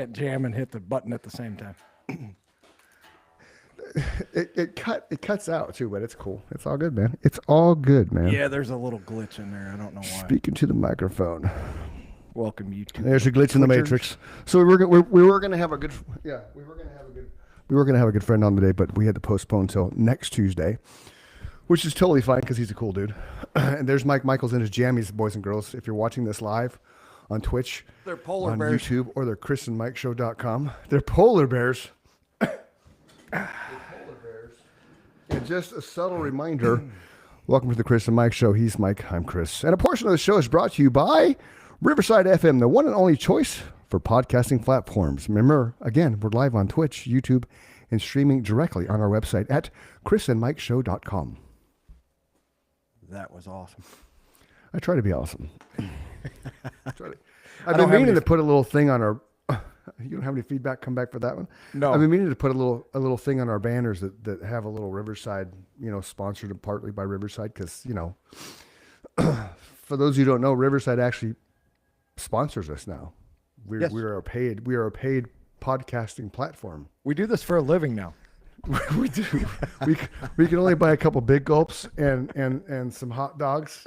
can't jam and hit the button at the same time. It cuts out too, but it's cool. It's all good, man. It's all good, man. Yeah, there's a little glitch in there. I don't know why. Speaking to the microphone. Welcome, YouTube. There's a glitch in the matrix. So we were gonna have a good friend on today, but we had to postpone until next Tuesday, which is totally fine because he's a cool dude. And there's Mike Michaels and his jammies, boys and girls. If you're watching this live on Twitch, They're polar on bears. YouTube, or they're ChrisandMikeShow.com. They're polar bears. And just a subtle reminder, welcome to the Chris and Mike Show. He's Mike, I'm Chris. And a portion of the show is brought to you by Riverside FM, the one and only choice for podcasting platforms. Remember, again, we're live on Twitch, YouTube, and streaming directly on our website at chrisandmikeshow.com. That was awesome. I try to be awesome. I've been meaning to put a little thing on our... You don't have any feedback come back for that one? No. I've been meaning to put a little thing on our banners that have a little Riverside, sponsored partly by Riverside, because, for those who don't know, Riverside actually sponsors us now. We are a paid podcasting platform. We do this for a living now. We do. we can only buy a couple big gulps and some hot dogs,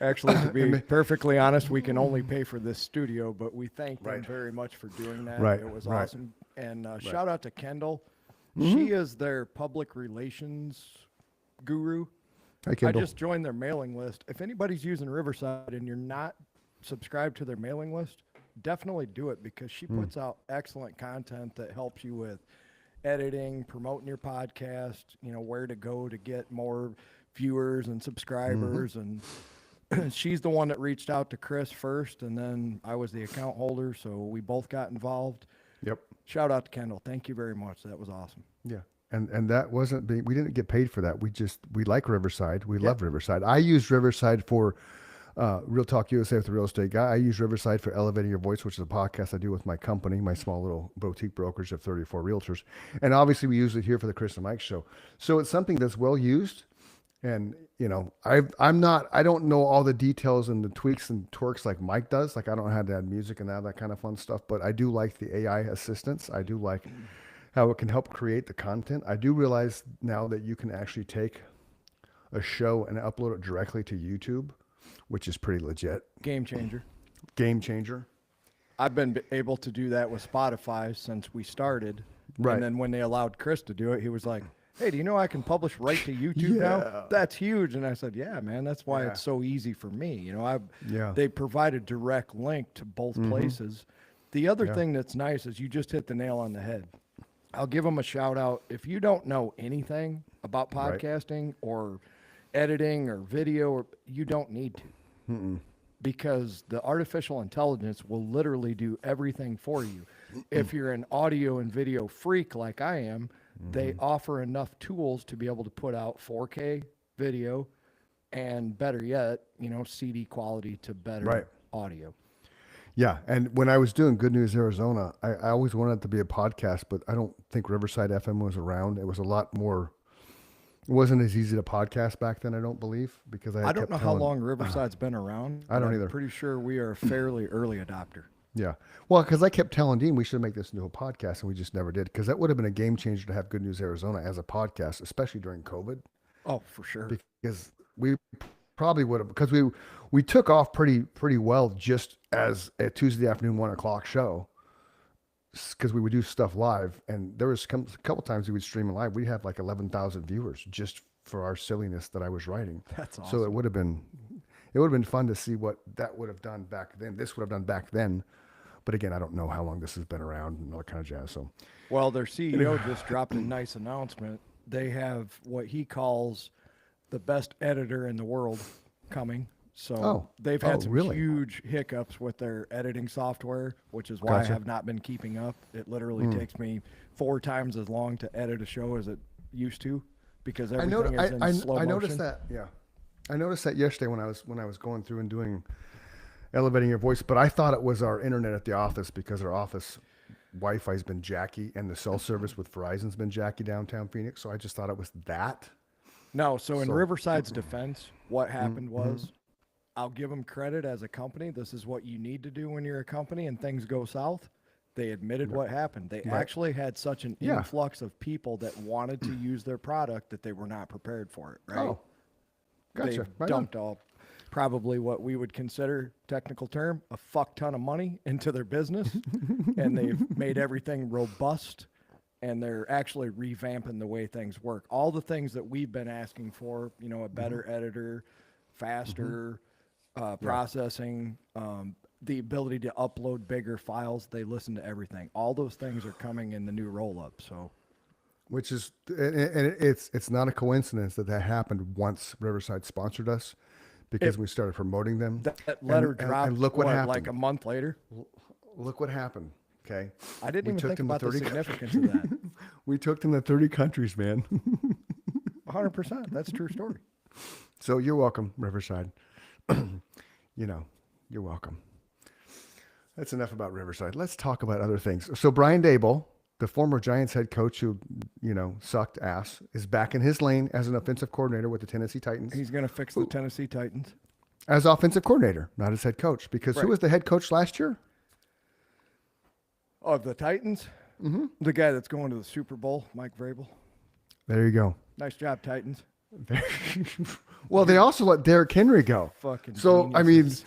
Actually, to be perfectly honest, we can only pay for this studio, but we thank them Right. very much for doing that. Right, It was right. awesome. And shout out to Kendall. She is their public relations guru. Hi, Kendall. I just joined their mailing list. If anybody's using Riverside and you're not subscribed to their mailing list, definitely do it because she puts out excellent content that helps you with editing, promoting your podcast, where to go to get more viewers and subscribers. And she's the one that reached out to Chris first, and then I was the account holder, so we both got involved. Yep. Shout out to Kendall. Thank you very much. That was awesome. Yeah. And that wasn't we didn't get paid for that. We like Riverside. We love Riverside. I used Riverside for Real Talk USA with the real estate guy. I use Riverside for Elevating Your Voice, which is a podcast I do with my company, my small little boutique brokerage of 34 realtors. And obviously we use it here for the Chris and Mike Show. So it's something that's well used. And, I don't know all the details and the tweaks and twerks like Mike does. Like I don't know how to add music and that kind of fun stuff, but I do like the AI assistance. I do like how it can help create the content. I do realize now that you can actually take a show and upload it directly to YouTube, which is pretty legit. Game changer. Game changer. I've been able to do that with Spotify since we started. Right. And then when they allowed Chris to do it, he was like, hey, do you know I can publish right to YouTube now? That's huge. And I said, yeah, man, that's why it's so easy for me. They provide a direct link to both places. The other thing that's nice is you just hit the nail on the head. I'll give them a shout out. If you don't know anything about podcasting or editing or video, you don't need to. Because the artificial intelligence will literally do everything for you. If you're an audio and video freak like I am, they offer enough tools to be able to put out 4K video and better yet, CD quality to better audio. Yeah. And when I was doing Good News Arizona, I always wanted it to be a podcast, but I don't think Riverside FM was around. It was a lot more, it wasn't as easy to podcast back then, I don't believe, because I don't know how long Riverside's been around. I don't either. I'm pretty sure we are a fairly early adopter. Yeah. Well, because I kept telling Dean we should make this into a podcast, and we just never did, because that would have been a game changer to have Good News Arizona as a podcast, especially during COVID. Oh, for sure. Because we probably would have, because we took off pretty well just as a Tuesday afternoon 1:00 show, because we would do stuff live, and there was a couple times we would stream live. We'd have like 11,000 viewers just for our silliness that I was writing. That's awesome. So it would have been fun to see what that would have done back then. This would have done back then. But again, I don't know how long this has been around and all that kind of jazz. So, well, their CEO just dropped a nice announcement. They have what he calls the best editor in the world coming. So they've had some huge hiccups with their editing software, which is why I have not been keeping up. It literally takes me 4 times as long to edit a show as it used to because everything is in slow motion. I noticed that. Yeah, I noticed that yesterday when I was going through and doing Elevating Your Voice, but I thought it was our internet at the office because our office Wi-Fi's been jacky and the cell service with Verizon's been jacky downtown Phoenix. So I just thought it was that. No, so in Riverside's defense, what happened was, I'll give them credit as a company. This is what you need to do when you're a company and things go south. They admitted what happened. They actually had such an influx of people that wanted to use their product that they were not prepared for it, right? Oh, gotcha. They dumped all, probably what we would consider, technical term, a fuck ton of money into their business, and they've made everything robust, and they're actually revamping the way things work. All the things that we've been asking for, you know, a better editor, faster processing, the ability to upload bigger files. They listen to everything. All those things are coming in the new roll-up. So, which is, and it's not a coincidence that happened once Riverside sponsored us, because we started promoting them. That letter dropped. And look what happened. Like a month later. Look what happened. Okay. I didn't even think about the significance of that. We took them to 30 countries, man. 100%. That's a true story. So you're welcome, Riverside. You know, you're welcome. That's enough about Riverside. Let's talk about other things. So Brian Daboll, the former Giants head coach who, you know, sucked ass, is back in his lane as an offensive coordinator with the Tennessee Titans. He's going to fix the Tennessee Titans. As offensive coordinator, not as head coach. Because who was the head coach last year? Of the Titans? Mm-hmm. The guy that's going to the Super Bowl, Mike Vrabel. There you go. Nice job, Titans. Well, they also let Derrick Henry go. Fucking so, geniuses.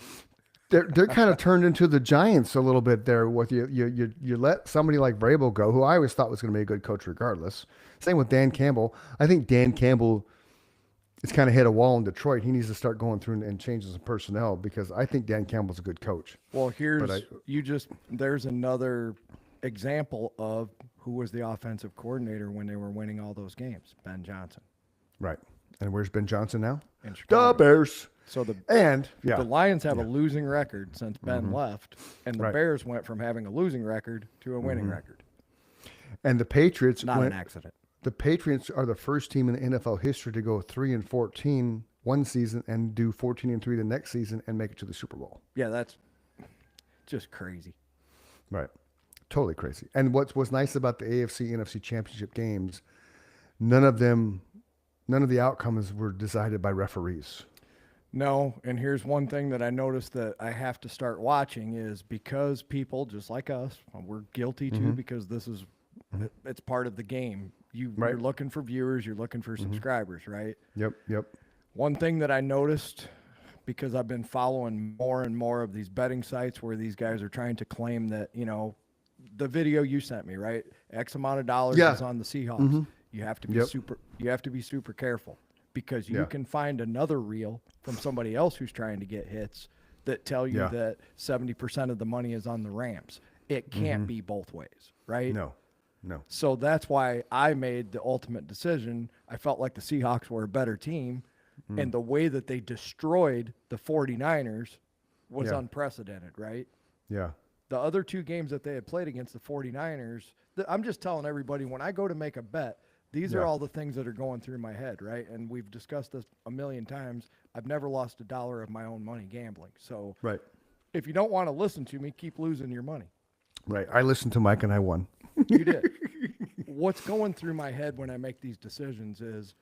I mean, they're kind of turned into the Giants a little bit there. With you let somebody like Vrabel go, who I always thought was going to be a good coach regardless. Same with Dan Campbell. I think Dan Campbell has kind of hit a wall in Detroit. He needs to start going through and changing some personnel, because I think Dan Campbell's a good coach. Well, there's another example of who was the offensive coordinator when they were winning all those games. Ben Johnson. Right. And where's Ben Johnson now? In Chicago. The Bears. So the Lions have a losing record since Ben left, and the Bears went from having a losing record to a winning record. And the Patriots not an accident. The Patriots are the first team in NFL history to go 3-14 one season and do 14-3 the next season and make it to the Super Bowl. Yeah, that's just crazy. Right. Totally crazy. And what's nice about the AFC NFC championship games, none of the outcomes were decided by referees. No, and here's one thing that I noticed that I have to start watching is, because people just like us, we're guilty too, because this is it's part of the game. You're looking for viewers, you're looking for subscribers, right? Yep. One thing that I noticed, because I've been following more and more of these betting sites where these guys are trying to claim that, you know, the video you sent me, right? X amount of dollars is on the Seahawks. You have to be super careful, because you can find another reel from somebody else who's trying to get hits that tell you that 70% of the money is on the Rams. It can't be both ways, right? No. So that's why I made the ultimate decision. I felt like the Seahawks were a better team, and the way that they destroyed the 49ers was unprecedented, right? Yeah. The other two games that they had played against the 49ers, I'm just telling everybody, when I go to make a bet, these are all the things that are going through my head, right? And we've discussed this a million times. I've never lost $1 of my own money gambling. So if you don't want to listen to me, keep losing your money. Right. I listened to Mike and I won. You did. What's going through my head when I make these decisions is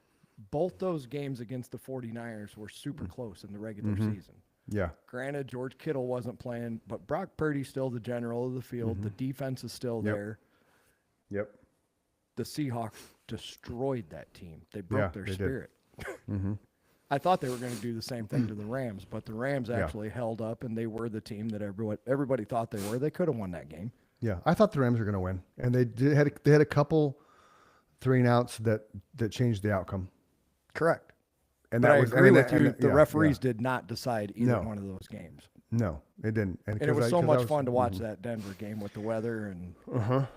both those games against the 49ers were super close in the regular season. Yeah. Granted, George Kittle wasn't playing, but Brock Purdy's still the general of the field. The defense is still there. Yep. The Seahawks destroyed that team. They broke their spirit. I thought they were going to do the same thing to the Rams, but the Rams actually held up, and they were the team that everybody thought they were. They could have won that game. Yeah, I thought the Rams were going to win, and they had a couple 3-and-outs that changed the outcome. Correct. And but I agree with you. The referees did not decide either one of those games. No, it didn't. And it was so much fun to watch that Denver game with the weather and.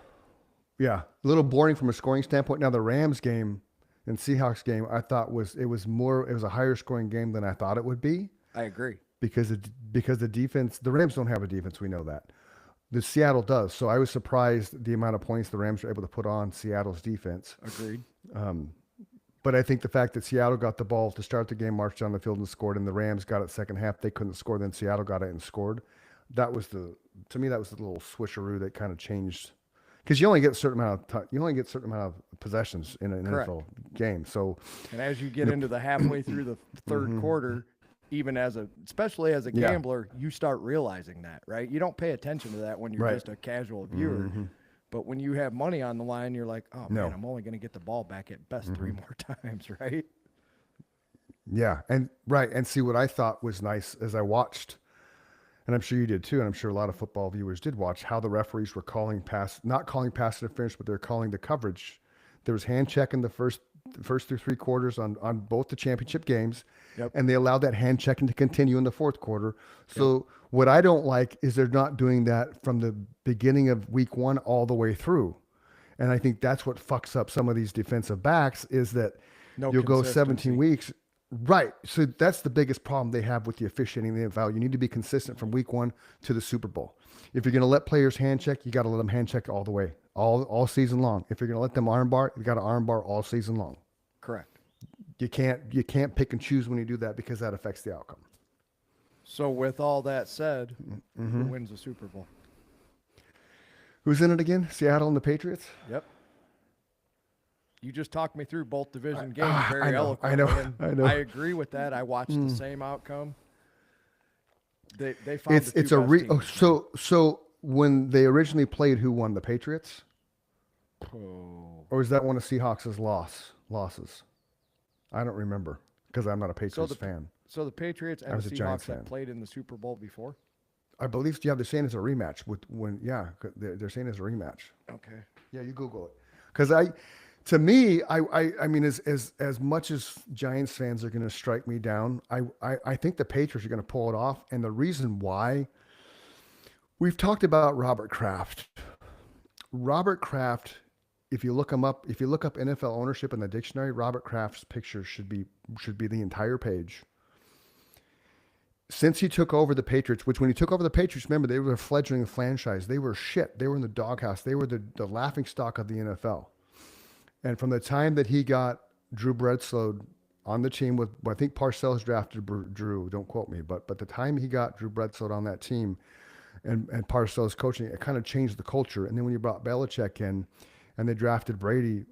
Yeah, a little boring from a scoring standpoint. Now the Rams game and Seahawks game, I thought it was a higher scoring game than I thought it would be. I agree. Because the defense, the Rams don't have a defense. We know that. The Seattle does. So I was surprised the amount of points the Rams were able to put on Seattle's defense. Agreed. But I think the fact that Seattle got the ball to start the game, marched down the field and scored, and the Rams got it second half, they couldn't score. Then Seattle got it and scored. To me, that was the little switcheroo that kind of changed. Because you only get a certain amount of possessions in an NFL game. So, and as you get into the halfway through the third quarter, even especially as a gambler, you start realizing that, right? You don't pay attention to that when you're just a casual viewer. Mm-hmm. But when you have money on the line, you're like, oh, man, I'm only going to get the ball back at best 3 more times, right? Yeah. And see, what I thought was nice as I watched, and I'm sure you did too, and I'm sure a lot of football viewers did watch, how the referees were not calling pass interference, but they're calling the coverage. There was hand check in the first through 3 quarters on both the championship games, and they allowed that hand checking to continue in the 4th quarter. So what I don't like is they're not doing that from the beginning of week 1 all the way through. And I think that's what fucks up some of these defensive backs, is that you'll go 17 weeks. Right. So that's the biggest problem they have with the officiating in the NFL. You need to be consistent from week 1 to the Super Bowl. If you're going to let players hand check, you got to let them hand check all the way, all season long. If you're going to let them armbar, you got to armbar all season long. Correct. You can't pick and choose when you do that, because that affects the outcome. So with all that said, who wins the Super Bowl? Who's in it again? Seattle and the Patriots? Yep. You just talked me through both division games very eloquently. I know. I agree with that. I watched the same outcome. They found it's so when they originally played, who won? The Patriots? Or was that one of Seahawks' losses? I don't remember, because I'm not a Patriots fan. So the Patriots and the Seahawks have played in the Super Bowl before? I believe, they're saying it's a rematch. They're saying it's a rematch. Okay. Yeah, you Google it. Because to me, I mean, as much as Giants fans are going to strike me down, I think the Patriots are going to pull it off. And the reason why, we've talked about Robert Kraft. Robert Kraft, if you look up NFL ownership in the dictionary, Robert Kraft's picture should be the entire page. Since he took over the Patriots, which when he took over the Patriots, remember, they were a fledgling franchise. They were shit. They were in the doghouse. They were the laughing stock of the NFL. And from the time that he got Drew Bledsoe on the team with, I think Parcells drafted Drew, don't quote me, but the time he got Drew Bledsoe on that team and Parcells coaching, it kind of changed the culture. And then when you brought Belichick in and they drafted Brady,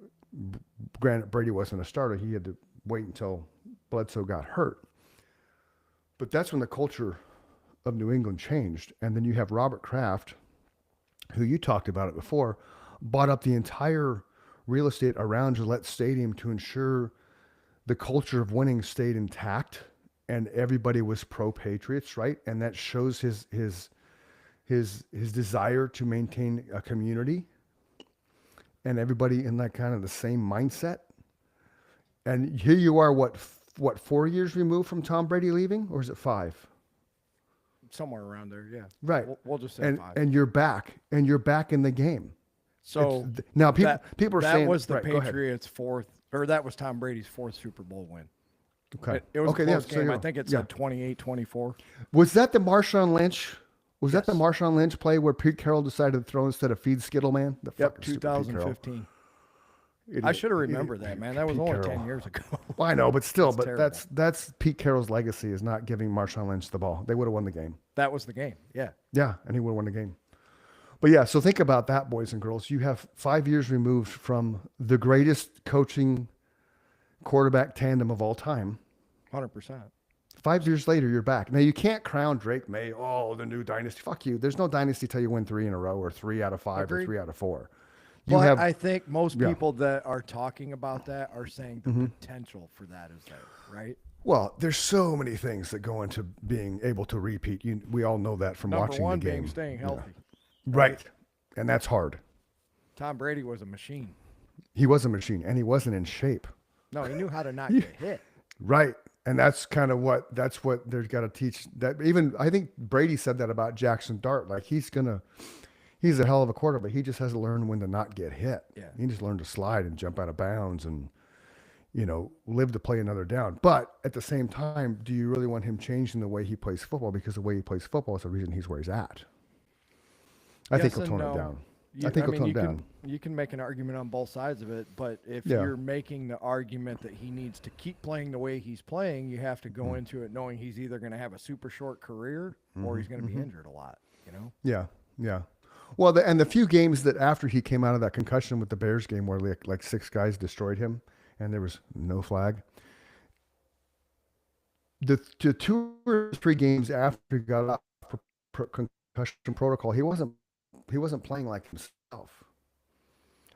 granted, Brady wasn't a starter. He had to wait until Bledsoe got hurt. But that's when the culture of New England changed. And then you have Robert Kraft, who, you talked about it before, bought up the entire real estate around Gillette Stadium to ensure the culture of winning stayed intact, and everybody was pro-Patriots, right? And that shows his desire to maintain a community and everybody in that kind of the same mindset. And here you are, what 4 years removed from Tom Brady leaving, or is it 5? Somewhere around there, yeah. Right. We'll just say 5. And you're back in the game. So now people are saying that was the Patriots' 4th, or that was Tom Brady's 4th Super Bowl win. Okay. It was a close game. I think it said 28-24. Was that the Marshawn Lynch? Was that the Marshawn Lynch play where Pete Carroll decided to throw instead of feed Skittle Man? Yep, 2015. I should have remembered that, man. That was only 10 years ago. Well, I know, but still, that's Pete Carroll's legacy, is not giving Marshawn Lynch the ball. They would have won the game. That was the game, yeah. Yeah, and he would have won the game. But yeah, so think about that, boys and girls. You have 5 years removed from the greatest coaching quarterback tandem of all time. 100%. 5 years later, you're back. Now, you can't crown Drake May, the new dynasty. Fuck you. There's no dynasty till you win 3 in a row, or 3 out of 5, Agreed. or 3 out of 4. I think most people that are talking about that are saying the potential for that is there, right? Well, there's so many things that go into being able to repeat. We all know that from watching the game. Number one being staying healthy. Yeah. Right. And that's hard. Tom Brady was a machine. He was a machine, and he wasn't in shape. No, he knew how to not get hit. Right. And that's kind of what they've got to teach. That even, I think Brady said that about Jackson Dart. Like, he's a hell of a quarterback. He just has to learn when to not get hit. Yeah. He just learned to slide and jump out of bounds and, live to play another down. But at the same time, do you really want him changing the way he plays football? Because the way he plays football is the reason he's where he's at. I think he'll tone it down. He'll tone it down. You can make an argument on both sides of it, but if you're making the argument that he needs to keep playing the way he's playing, you have to go into it knowing he's either going to have a super short career or he's going to be injured a lot, Yeah, yeah. Well, and the few games that after he came out of that concussion with the Bears game where like 6 guys destroyed him and there was no flag, the 2 or 3 games after he got off concussion protocol, he wasn't playing like himself.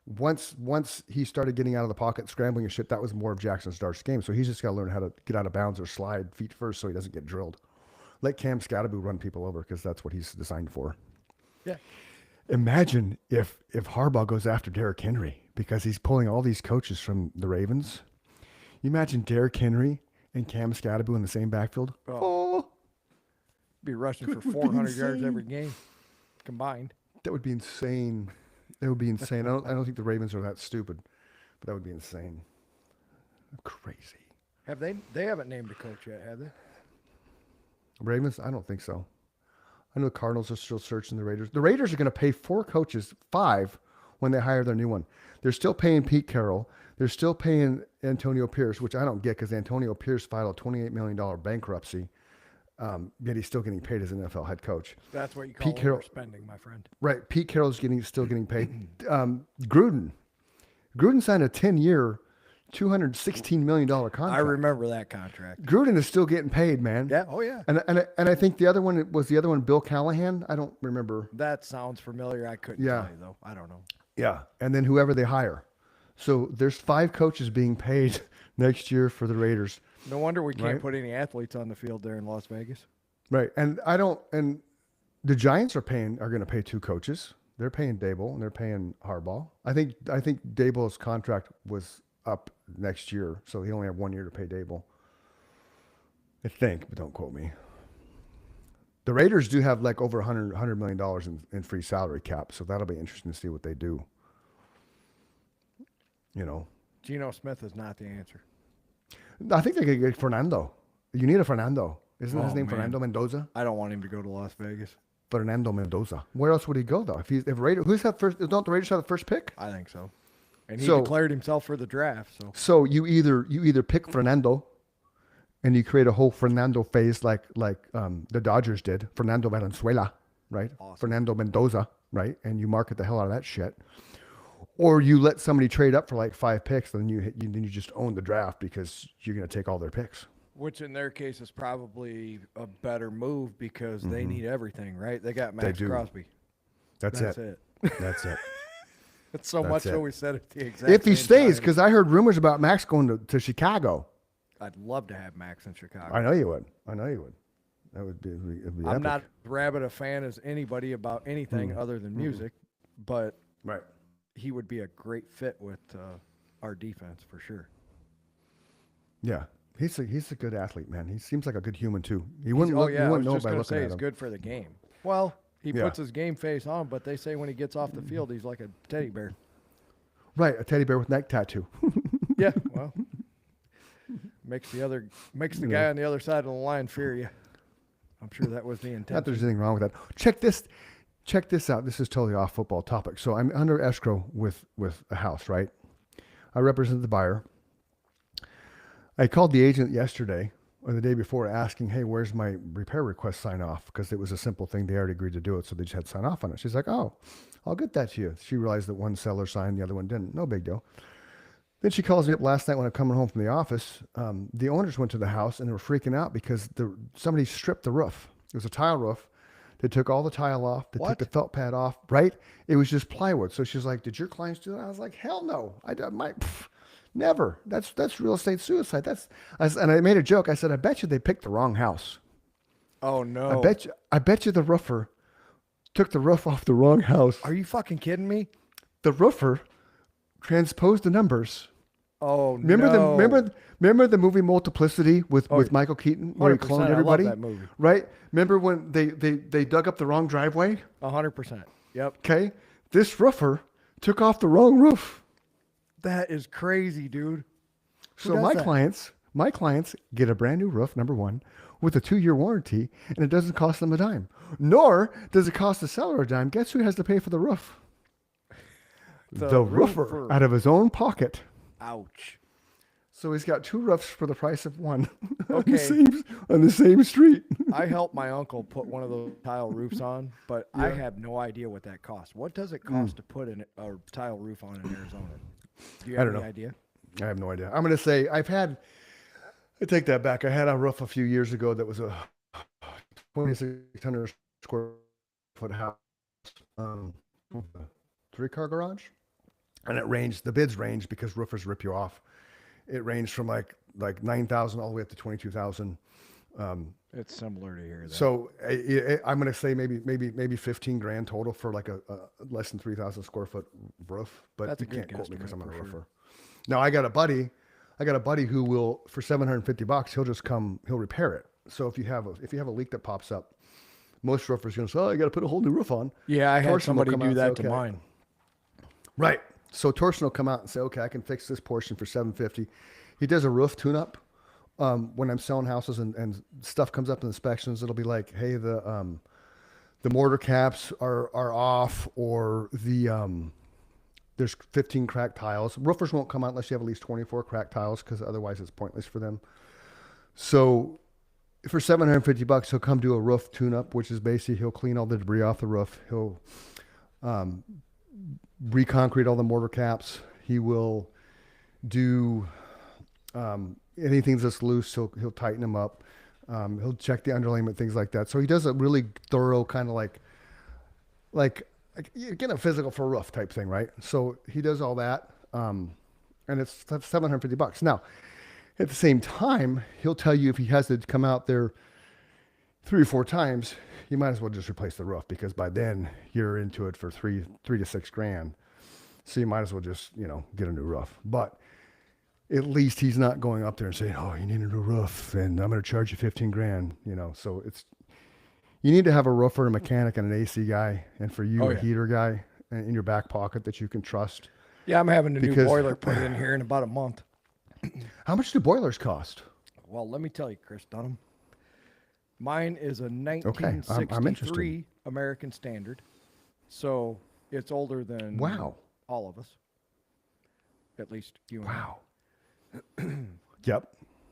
Once he started getting out of the pocket, scrambling and shit, that was more of Jackson Stark's game. So he's just got to learn how to get out of bounds or slide feet first so he doesn't get drilled. Let Cam Scatterby run people over because that's what he's designed for. Yeah. Imagine if Harbaugh goes after Derrick Henry because he's pulling all these coaches from the Ravens. You imagine Derrick Henry and Cam Scatterby in the same backfield? Oh. Be rushing for 400 yards every game combined. That would be insane. It would be insane. I don't think the Ravens are that stupid, but that would be insane. Crazy. Have they haven't named a coach yet, have they? Ravens? I don't think so. I know the Cardinals are still searching the Raiders. The Raiders are going to pay 4 coaches, 5, when they hire their new one. They're still paying Pete Carroll. They're still paying Antonio Pierce, which I don't get because Antonio Pierce filed a $28 million bankruptcy. Yet he's still getting paid as an NFL head coach. That's what you call overspending, my friend. Right. Pete Carroll's still getting paid. Gruden signed a 10-year, $216 million contract. I remember that contract. Gruden is still getting paid, man. Yeah. Oh, yeah. And I think the other one, Bill Callahan. I don't remember. That sounds familiar. I couldn't tell you, though. I don't know. Yeah. And then whoever they hire. So there's 5 coaches being paid next year for the Raiders. No wonder we can't put any athletes on the field there in Las Vegas. Right. And the Giants are going to pay 2 coaches. They're paying Dable and they're paying Harbaugh. I think Dable's contract was up next year, so he only had 1 year to pay Dable. I think, but don't quote me. The Raiders do have like over $100 million in free salary cap, so that'll be interesting to see what they do. You know. Geno Smith is not the answer. I think they could get Fernando. You need a Fernando. Isn't his name Fernando Mendoza? I don't want him to go to Las Vegas. Fernando Mendoza. Where else would he go though? If Raiders, who's that first? Don't the Raiders have the first pick? I think so. And he declared himself for the draft. So you either pick Fernando, and you create a whole Fernando phase like the Dodgers did. Fernando Valenzuela, right? Awesome. Fernando Mendoza, right? And you market the hell out of that shit. Or you let somebody trade up for like 5 picks, and then you just own the draft because you're going to take all their picks. Which in their case is probably a better move because they need everything, right? They got Max Crosby. That's it. That's it. It's so much so we said it the exact if he stays, because I heard rumors about Max going to Chicago. I'd love to have Max in Chicago. I know you would. That would be I'm epic. not as rabid a fan as anybody about anything other than music, but he would be a great fit with our defense for sure. Yeah, he's a good athlete, man. He seems like a good human too. You wouldn't know by looking at him. He's good for the game. Well, he puts his game face on, but they say when he gets off the field, he's like a teddy bear. Right, a teddy bear with neck tattoo. Yeah, well, makes the guy on the other side of the line fear you. I'm sure that was the intention. Not that there's anything wrong with that. Check this out. This is totally off football topic. So I'm under escrow with a house, right? I represent the buyer. I called the agent yesterday or the day before asking, hey, where's my repair request sign off? Because it was a simple thing. They already agreed to do it, so they just had to sign off on it. She's like, oh, I'll get that to you. She realized that one seller signed, the other one didn't. No big deal. Then she calls me up last night when I'm coming home from the office. The owners went to the house and they were freaking out because somebody stripped the roof. It was a tile roof. They took all the tile off. They took the felt pad off, right? It was just plywood. So she's like, did your clients do that? I was like, hell no. Never. That's real estate suicide. And I made a joke. I said, I bet you they picked the wrong house. Oh, no. I bet you the roofer took the roof off the wrong house. Are you fucking kidding me? The roofer transposed the numbers. Oh, Remember the movie Multiplicity with Michael Keaton where he cloned everybody? I love that movie. Right? Remember when they dug up the wrong driveway? 100%. Yep. Okay. This roofer took off the wrong roof. That is crazy, dude. So my clients get a brand new roof, number one, with a 2-year warranty, and it doesn't cost them a dime. Nor does it cost the seller a dime. Guess who has to pay for the roof? The roofer out of his own pocket. Ouch. So he's got 2 roofs for the price of one. Okay. on the same street. I helped my uncle put one of those tile roofs on, but I have no idea what that costs. What does it cost to put a tile roof on in Arizona? Do you have any idea? I have no idea. I'm going to say I take that back. I had a roof a few years ago that was a 2,600 square foot house, um, 3-car garage, and it ranged. The bids range because roofers rip you off. It ranged from like 9,000 all the way up to 22,000. It's similar to here. So I'm going to say maybe 15 grand total for like a less than 3,000 square foot roof, but That's you a good can't quote me because I'm not a guesstimate for roofer. sure. Now I got a buddy who will, for $750, he'll just come, he'll repair it. So if you have a leak that pops up, most roofers are going to say, oh, you got to put a whole new roof on. Yeah, I had Torsten will somebody come out do and say, that to okay. mine. Right. So Torsten will come out and say, okay, I can fix this portion for $750. He does a roof tune-up. When I'm selling houses and stuff comes up in inspections, it'll be like, hey, the mortar caps are off, or there's 15 cracked tiles. Roofers won't come out unless you have at least 24 cracked tiles, because otherwise it's pointless for them. So for $750, he'll come do a roof tune-up, which is basically he'll clean all the debris off the roof. He'll reconcrete all the mortar caps. He will do anything that's loose, he'll tighten them up. He'll check the underlayment, things like that. So he does a really thorough kind of like you're getting a physical for a roof type thing, right? So he does all that, and it's $750. Now, at the same time, he'll tell you if he has to come out there 3 or 4 times, you might as well just replace the roof, because by then you're into it for three to 6 grand. So you might as well just get a new roof. But at least he's not going up there and saying, oh, you need a new roof and I'm going to charge you 15 grand, so you need to have a roofer, a mechanic, and an AC guy. And for you, a heater guy in your back pocket that you can trust. Yeah, I'm having a new boiler put in here in about a month. How much do boilers cost? Well, let me tell you, Chris Dunham. Mine is a 1963 American Standard. So it's older than all of us. At least you and Wow. Yep.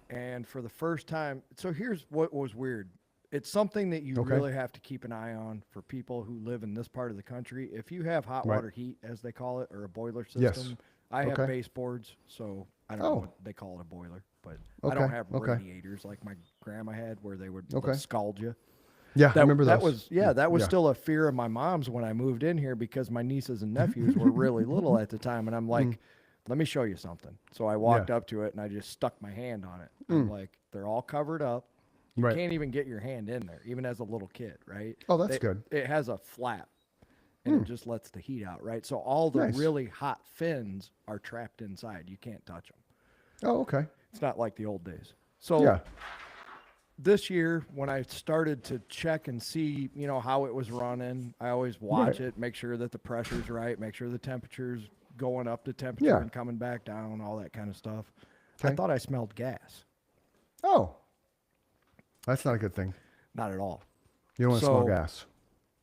And for the first time, so here's what was weird. It's something that you really have to keep an eye on for people who live in this part of the country. If you have hot water heat, as they call it, or a boiler system, I have baseboards, so I don't know what they call it, a boiler, but I don't have radiators like my grandma had, where they would scald you. Yeah, I remember those. That was still a fear of my mom's when I moved in here, because my nieces and nephews were really little at the time, and I'm like, let me show you something. So I walked up to it and I just stuck my hand on it. I'm like, they're all covered up. You can't even get your hand in there, even as a little kid, right? Oh, that's good. It has a flap, and it just lets the heat out, right? So all the really hot fins are trapped inside. You can't touch them. Oh, okay. It's not like the old days. So this year, when I started to check and see, how it was running, I always watch it, make sure that the pressure's right, make sure the temperature's going up to temperature and coming back down, all that kind of stuff. I thought I smelled gas. Oh, that's not a good thing. Not at all. You don't want to smell gas.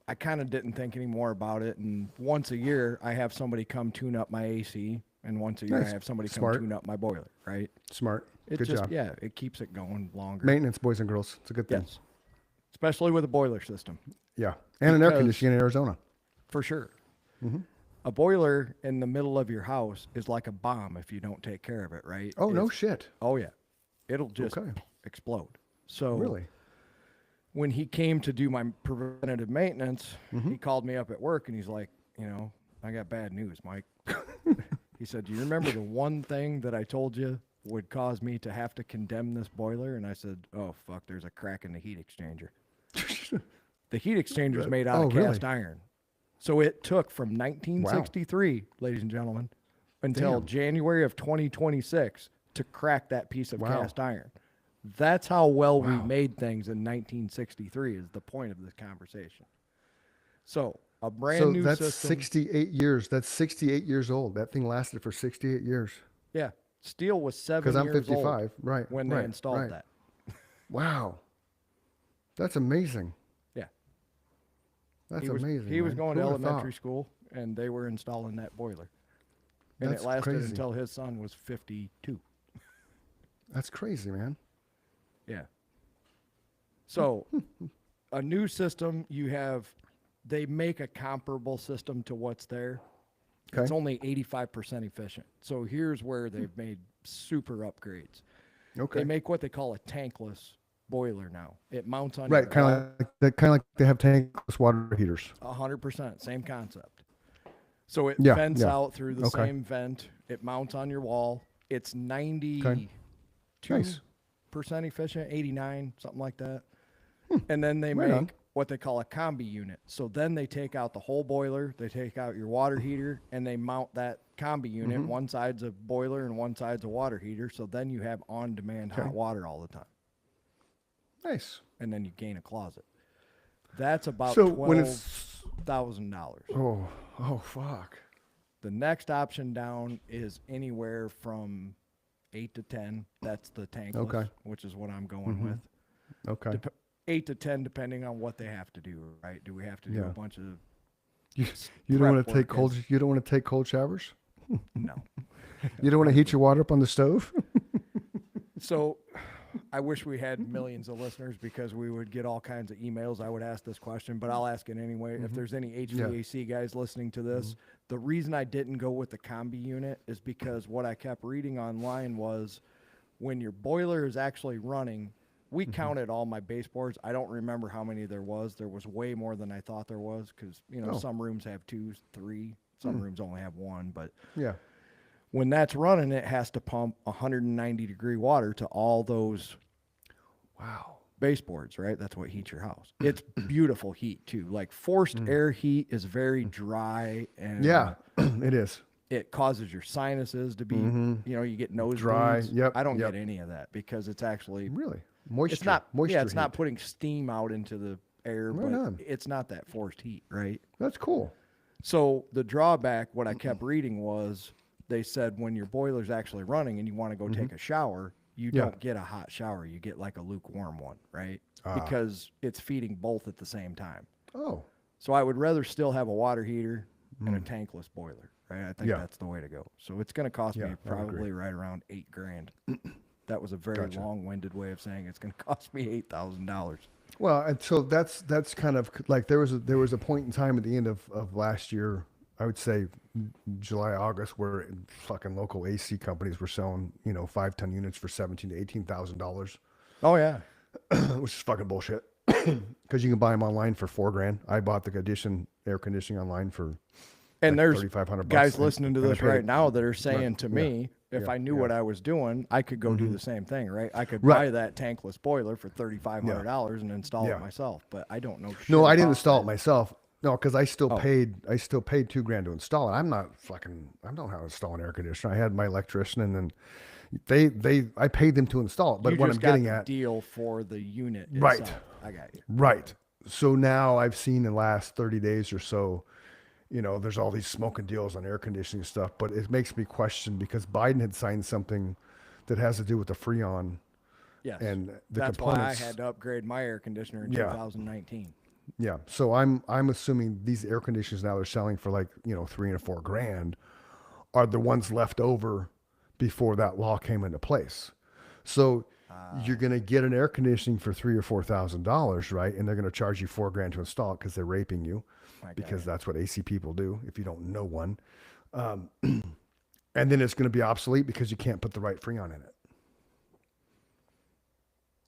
I kind of didn't think any more about it. And once a year, I have somebody come tune up my AC. And once a year, I have somebody come tune up my boiler, right? Smart. Good job. Yeah, it keeps it going longer. Maintenance, boys and girls. It's a good thing. Yes. Especially with a boiler system. Yeah. And an air conditioning in Arizona. For sure. Mm-hmm. A boiler in the middle of your house is like a bomb if you don't take care of it, right? Oh, no shit. Oh, yeah. It'll just explode. So really, when he came to do my preventative maintenance, he called me up at work and he's like, I got bad news, Mike. He said, do you remember the one thing that I told you would cause me to have to condemn this boiler? And I said, oh, fuck, there's a crack in the heat exchanger. The heat exchanger is made out of cast iron. So it took from 1963, ladies and gentlemen, until January of 2026 to crack that piece of cast iron. That's how well we made things in 1963 is the point of this conversation. So a brand new system. 68 years. That's 68 years old. That thing lasted for 68 years. Yeah. Steel was 7 years old. Because I'm 55. Right. When they installed that. Wow. That's amazing. Yeah. That's amazing. He was going to elementary school, and they were installing that boiler. And it lasted until his son was 52. That's crazy, man. Yeah. So a new system, they make a comparable system to what's there. Okay. It's only 85% efficient. So here's where they've made super upgrades. Okay. They make what they call a tankless boiler now. It mounts on Right, kind of like they have tankless water heaters. 100%, same concept. So it Yeah, vents yeah. out through the Okay. same vent. It mounts on your wall. It's 92% Nice. efficient, 89, something like that. And then they Right make on. what they call a combi unit. So then they take out the whole boiler, they take out your water heater, and they mount that combi unit. One side's a boiler and one side's a water heater. So then you have on-demand hot water all the time. Nice. And then you gain a closet. That's about So when it's $12,000. oh fuck. The next option down is anywhere from 8 to 10. That's the tankless, which is what I'm going with. Okay. 8 to 10, depending on what they have to do. Right? Do we have to do a bunch of? You don't want to take work You don't want to take cold showers. No. You don't want to heat your water up on the stove. So, I wish we had millions of listeners because we would get all kinds of emails. I would ask this question, but I'll ask it anyway. If there's any HVAC guys listening to this, the reason I didn't go with the combi unit is because what I kept reading online was when your boiler is actually running. We counted all my baseboards. I don't remember how many there was. There was way more than I thought there was because, some rooms have 2, 3. Some rooms only have 1. But when that's running, it has to pump 190-degree water to all those baseboards, right? That's what heats your house. It's beautiful heat, too. Like forced air heat is very dry. And it is. It causes your sinuses to be, you get nosebleeds. Dry. Yep. I don't get any of that because it's actually... Really? Moisture. It's not. Moisture it's heat. not putting steam out into the air, Right but on. it's not that forced heat, right? That's cool. So the drawback, what I kept reading was they said when your boiler's actually running and you want to go take a shower, you don't get a hot shower. You get like a lukewarm one, right? Because it's feeding both at the same time. Oh. So I would rather still have a water heater and a tankless boiler, right? I think that's the way to go. So it's going to cost me probably right around $8,000. That was a very long-winded way of saying it's going to cost me $8,000. Well, and so that's kind of like there was a point in time at the end of last year, I would say July, August, where fucking local AC companies were selling 5-ton units for $17,000 to $18,000. Oh yeah, which is fucking bullshit. Because you can buy them online for $4,000. I bought the Edition air conditioning online for there's $3,500. guys listening to this right now that are saying to me, if I knew what I was doing, I could go do the same thing, right? I could buy that tankless boiler for $3,500 and install it myself, but I don't know shit. No, I didn't install it myself. No, because I still paid $2,000 to install it. I don't know how to install an air conditioner. I had my electrician, and then I paid them to install it. But what I'm getting at, deal for the unit itself. Right. I got you. Right. So now I've seen in the last 30 days or so, there's all these smoking deals on air conditioning stuff, but it makes me question because Biden had signed something that has to do with the Freon. Yes. And the That's components. why I had to upgrade my air conditioner in 2019. Yeah. So I'm assuming these air conditioners now they're selling for like, $3,000 and $4,000 are the ones left over before that law came into place. So you're going to get an air conditioning for $3,000 or $4,000, right? And they're going to charge you $4,000 to install it because they're raping you. Because that's what AC people do if you don't know one. And then it's going to be obsolete because you can't put the right Freon in it.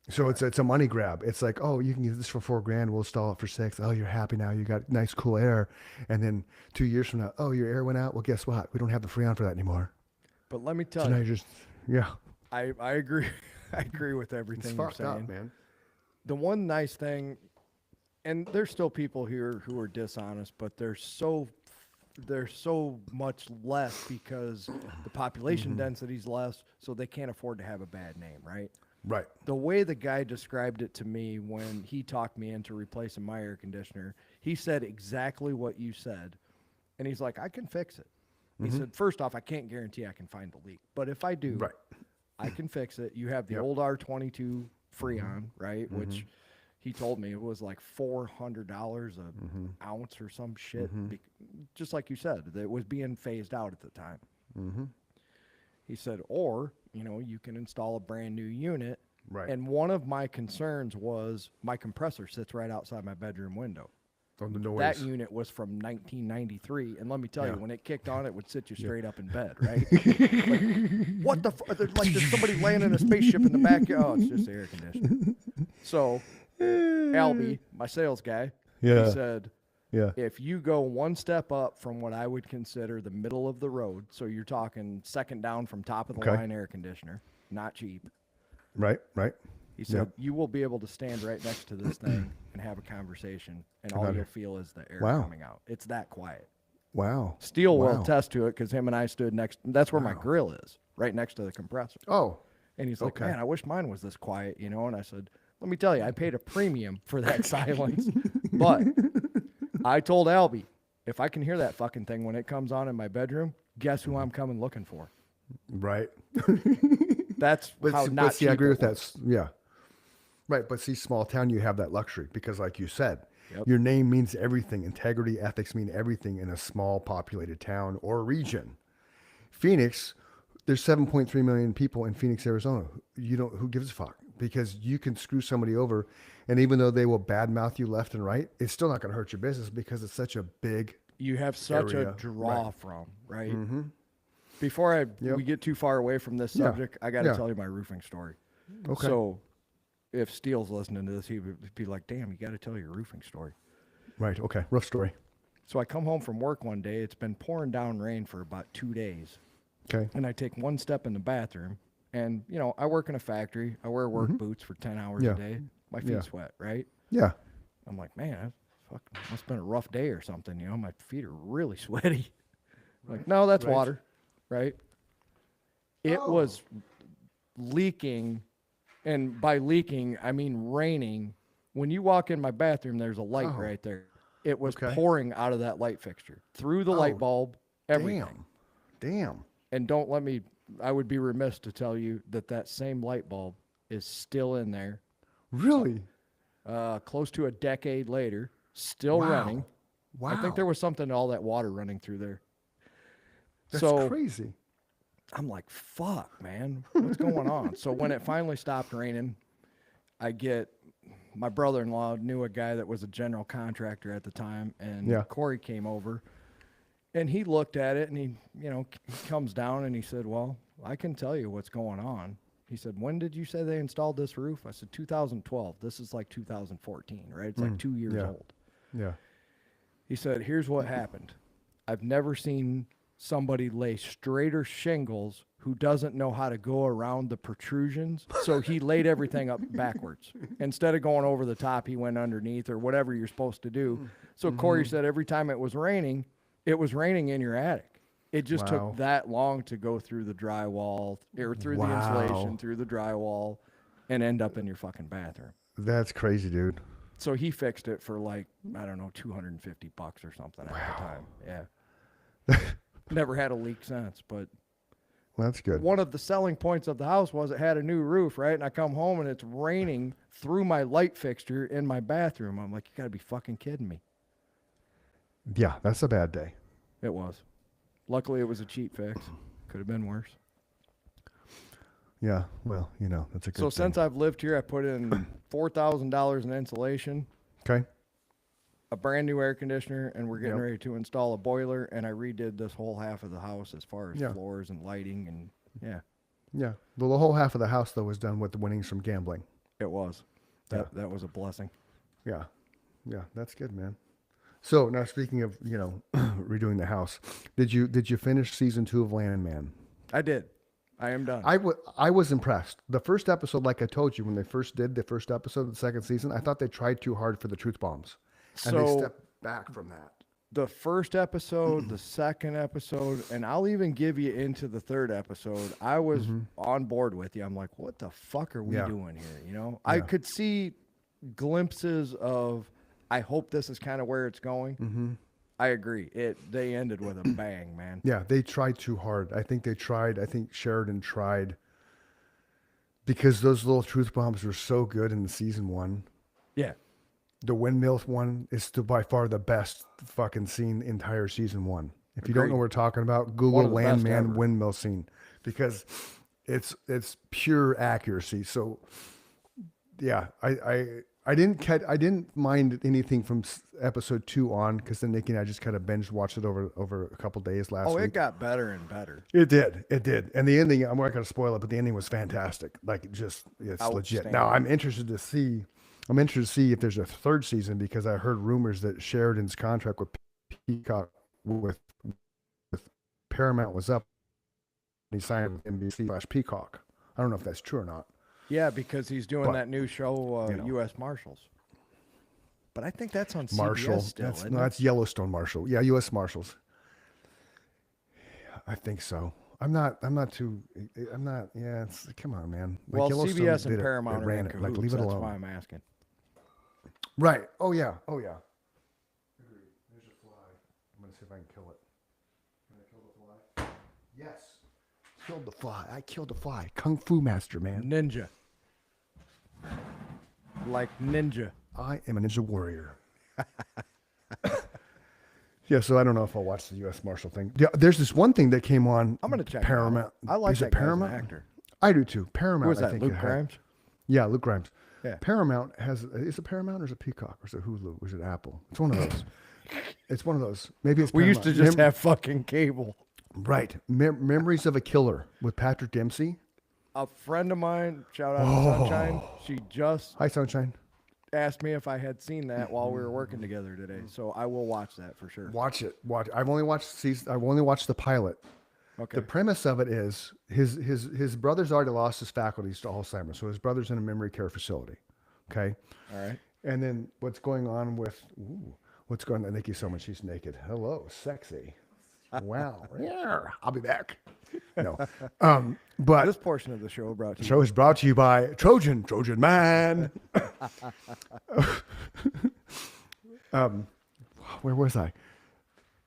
So it's a money grab. It's like, oh, you can get this for $4,000. We'll install it for $6,000. Oh, you're happy now. You got nice, cool air. And then 2 years from now, oh, your air went out. Well, guess what? We don't have the Freon for that anymore. But let me tell so you. Now you're just, I agree. I agree with everything you're saying. Up, man. The one nice thing, and there's still people here who are dishonest, but they're so much less because the population density is less, so they can't afford to have a bad name, right? Right. The way the guy described it to me when he talked me into replacing my air conditioner, he said exactly what you said, and he's like, I can fix it. He said, first off, I can't guarantee I can find the leak, but if I do, I can fix it. You have the old R22 Freon, right, which he told me it was like $400 an ounce or some shit. Just like you said, it was being phased out at the time. He said, or, you can install a brand new unit. Right. And one of my concerns was my compressor sits right outside my bedroom window. On the noise. That unit was from 1993, and let me tell you, when it kicked on, it would sit you straight up in bed, right? Like, what the fuck? There's somebody laying in a spaceship in the backyard. Oh, it's just the air conditioning. So, Albie, my sales guy, he said, if you go one step up from what I would consider the middle of the road, so you're talking second down from top of the line air conditioner, not cheap. Right. He said, you will be able to stand right next to this thing and have a conversation, and all you'll feel is the air coming out. It's that quiet. Wow. Steele will attest to it because him and I stood next. That's where my grill is, right next to the compressor. Oh. And he's like, man, I wish mine was this quiet, you know? And I said, let me tell you, I paid a premium for that silence. But I told Albie, if I can hear that fucking thing when it comes on in my bedroom, guess who I'm coming looking for? Right. That's how not cheap I agree with was. that. Yeah. Right. But see, small town, you have that luxury because, like you said, your name means everything. Integrity, ethics mean everything in a small populated town or region. Phoenix, there's 7.3 million people in Phoenix, Arizona. Who gives a fuck? Because you can screw somebody over, and even though they will badmouth you left and right, it's still not going to hurt your business because it's such a big. You have such a draw from, right? Mm-hmm. Before we get too far away from this subject, I got to tell you my roofing story. Okay. So, if Steele's listening to this, he would be like, damn, you got to tell your roofing story. Right. Okay. Rough story. So I come home from work one day. It's been pouring down rain for about 2 days. Okay. And I take one step in the bathroom. And, you know, I work in a factory. I wear work boots for 10 hours a day. My feet sweat, right? Yeah. I'm like, man, must have been a rough day or something. You know, my feet are really sweaty. Like, no, that's water, right? It was leaking. And by leaking, I mean raining. When you walk in my bathroom, there's a light right there. It was pouring out of that light fixture, through the light bulb, everything. Damn. And I would be remiss to tell you that same light bulb is still in there. Really? Close to a decade later, still running. Wow. I think there was something to all that water running through there. That's crazy. I'm like, fuck, man, what's going on? So when it finally stopped raining, my brother-in-law knew a guy that was a general contractor at the time, and Corey came over, and he looked at it, and he comes down, and he said, well, I can tell you what's going on. He said, when did you say they installed this roof? I said, 2012. This is like 2014, right? It's like 2 years old. Yeah. He said, here's what happened. I've never seen somebody lay straighter shingles who doesn't know how to go around the protrusions. So he laid everything up backwards. Instead of going over the top, he went underneath or whatever you're supposed to do. So Corey said every time it was raining in your attic. It just took that long to go through the drywall or through the insulation, through the drywall, and end up in your fucking bathroom. That's crazy, dude. So he fixed it for like, I don't know, $250 or something at the time. Yeah. Never had a leak since, but that's good. One of the selling points of the house was it had a new roof, right? And I come home and it's raining through my light fixture in my bathroom. I'm like, you got to be fucking kidding me. Yeah, that's a bad day. It was. Luckily, it was a cheap fix. Could have been worse. Yeah, well, that's a good thing. Since I've lived here, I put in $4,000 in insulation. Okay. A brand new air conditioner, and we're getting ready to install a boiler, and I redid this whole half of the house as far as floors and lighting, and Yeah. Well, the whole half of the house, though, was done with the winnings from gambling. It was. That was a blessing. Yeah. Yeah, that's good, man. So now speaking of, redoing the house, did you finish season 2 of Landman? I did. I am done. I was impressed. The first episode, like I told you, when they first did the first episode of the second season, I thought they tried too hard for the truth bombs. And they stepped back from that. The first episode, the second episode, and I'll even give you into the third episode, I was on board with you. I'm like, what the fuck are we doing here? I could see glimpses of, I hope this is kind of where it's going. Mm-hmm. I agree. They ended with a bang, man. Yeah, they tried too hard. I think Sheridan tried, because those little truth bombs were so good in season 1. Yeah. The windmill one is still by far the best fucking scene entire season 1. If you don't know what we're talking about, Google Landman windmill scene, because it's pure accuracy. So yeah, I didn't mind anything from episode 2 on, because then Nikki and I just kind of binge watched it over a couple days last week. Oh, it got better and better. It did, and the ending. I'm not going to spoil it, but the ending was fantastic. Like, it's legit. Now I'm interested to see if there's a third season, because I heard rumors that Sheridan's contract with Peacock with Paramount was up. He signed with NBC/Peacock. I don't know if that's true or not. Yeah, because he's doing that new show, U.S. Marshals. But I think that's on CBS still. That's Yellowstone Marshal. Yeah, U.S. Marshals. I think so. I'm not. Yeah. Come on, man. Like, well, CBS and Paramount ran it. Like, leave it alone. That's why I'm asking. Right. Oh yeah. There's a fly. I'm gonna see if I can kill it. Can I kill the fly? Yes. Killed the fly. I killed the fly. Kung Fu master, man. Ninja. Like ninja. I am a ninja warrior. Yeah, so I don't know if I'll watch the U.S. Marshal thing. Yeah, there's this one thing that came on. I'm gonna check Paramount. I like that Paramount actor. I do too. Paramount. Who is that? I think Luke Grimes. Yeah, Luke Grimes. Yeah. Paramount has. Is it Paramount or is it Peacock or is it Hulu or is it Apple? It's one of those. It's one of those. Maybe it's. We used to just have fucking cable. Right. Memories of a Killer with Patrick Dempsey. A friend of mine, shout out to Sunshine. She just Hi, Sunshine. Asked me if I had seen that while we were working together today, so I will watch that for sure. Watch it. I've only watched the pilot. Okay. The premise of it is his brother's already lost his faculties to Alzheimer's, so his brother's in a memory care facility. Okay. All right. And then what's going on? Thank you so much. She's naked. Hello, sexy. Wow. Yeah. I'll be back. No. But this portion of the show is brought to you by Trojan Man. Where was I?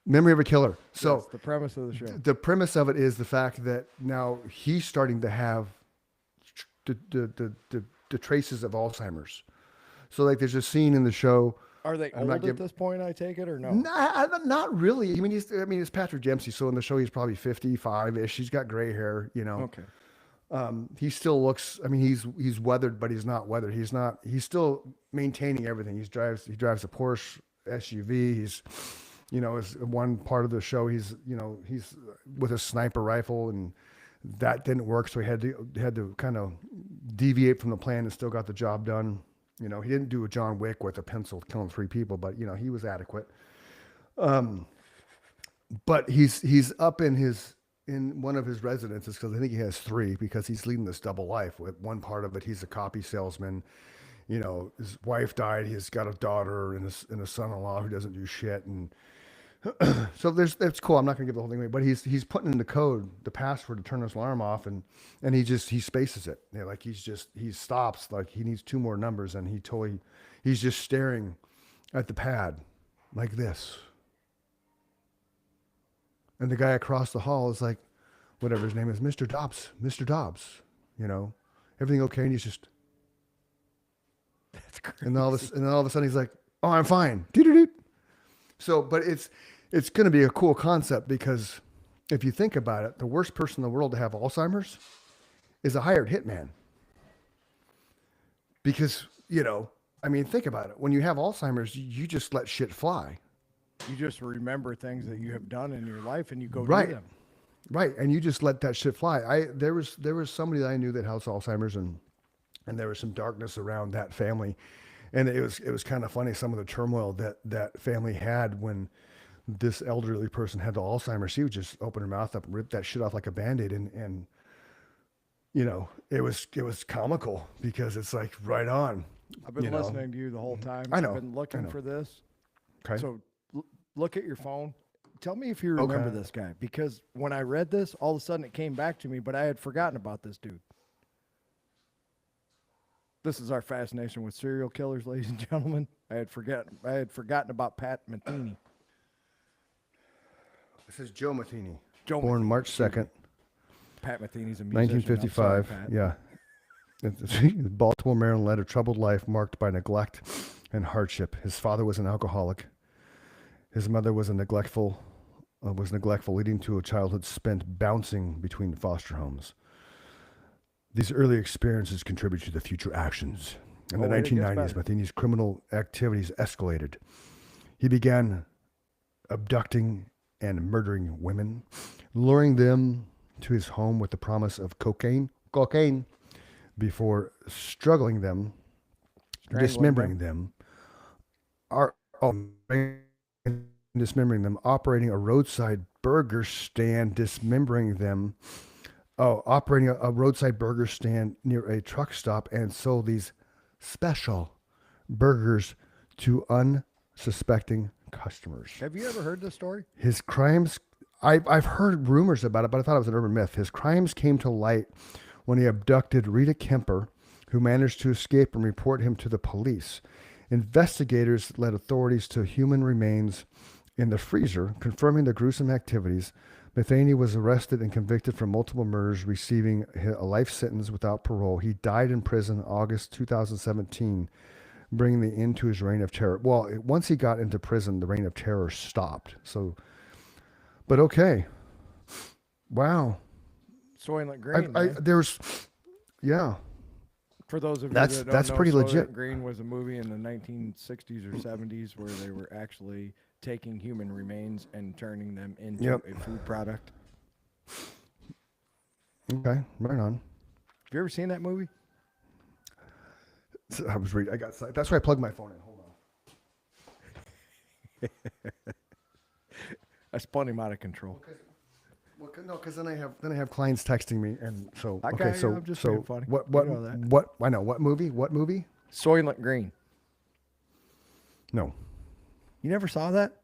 Memory of a Killer. So that's the premise of the show. The premise of it is the fact that now he's starting to have the traces of Alzheimer's. So like there's a scene in the show. Are they old at this point, I take it, or no? Not really. I mean, it's Patrick Dempsey, so in the show he's probably 55-ish. He's got gray hair, Okay. He still looks. I mean, he's weathered, but he's not weathered. He's still maintaining everything. He drives a Porsche SUV. He's, is one part of the show. He's with a sniper rifle, and that didn't work, so he had to kind of deviate from the plan and still got the job done. He didn't do a John Wick with a pencil killing 3 people, but he was adequate. But he's up in one of his residences, because I think he has 3, because he's leading this double life. With one part of it, he's a copy salesman. His wife died. He's got a daughter and a son-in-law who doesn't do shit. And so that's cool. I'm not gonna give the whole thing away, but he's putting in the password to turn his alarm off, and he spaces it. Like he stops, like he needs 2 more numbers, and he's just staring at the pad like this. And the guy across the hall is like, whatever his name is, Mr. Dobbs, everything okay? And he's just, that's crazy. And all of a sudden he's like, oh, I'm fine. Doo-doo-doo. So, but it's going to be a cool concept, because if you think about it, the worst person in the world to have Alzheimer's is a hired hitman. Because, think about it. When you have Alzheimer's, you just let shit fly. You just remember things that you have done in your life, and you go do them. Right. And you just let that shit fly. There was somebody that I knew that has Alzheimer's, and there was some darkness around that family. And it was kind of funny, some of the turmoil that family had when this elderly person had the Alzheimer's. She would just open her mouth up and rip that shit off like a Band-Aid. And it was comical, because it's like right on. I've been listening to you the whole time. I know. I've been looking for this. Okay. So look at your phone. Tell me if you remember this guy, because when I read this, all of a sudden it came back to me, but I had forgotten about this dude. This is our fascination with serial killers, ladies and gentlemen. I had forgotten about Pat Metheny. This is Joe Metheny. Born March 2nd. Pat Metheny's a musician. 1955. Sorry, Pat. Yeah. Baltimore, Maryland led a troubled life marked by neglect and hardship. His father was an alcoholic. His mother was neglectful, leading to a childhood spent bouncing between foster homes. These early experiences contribute to the future actions In the 1990s, Matheny's criminal activities escalated. He began abducting and murdering women, luring them to his home with the promise of cocaine, before dismembering them, operating a roadside burger stand, operating a roadside burger stand near a truck stop, and sold these special burgers to unsuspecting customers. Have you ever heard this story? His crimes, I've heard rumors about it, but I thought it was an urban myth. His crimes came to light when he abducted Rita Kemper, who managed to escape and report him to the police. Investigators led authorities to human remains in the freezer, confirming the gruesome activities. Matheny was arrested and convicted for multiple murders, receiving a life sentence without parole. He died in prison in August 2017, bringing the end to his reign of terror. Well, once he got into prison, the reign of terror stopped. So, but okay. Wow. Soylent Green. Yeah. For those of you that don't know, pretty Soylent legit. Green was a movie in the 1960s or 70s where they were actually taking human remains and turning them into a food product. Okay, right on. Have you ever seen that movie? I was reading. That's why I plugged my phone in. Hold on. I spun him out of control. Because then I have clients texting me, and so I'm just being funny. What I know what movie? Soylent Green. No. You never saw that?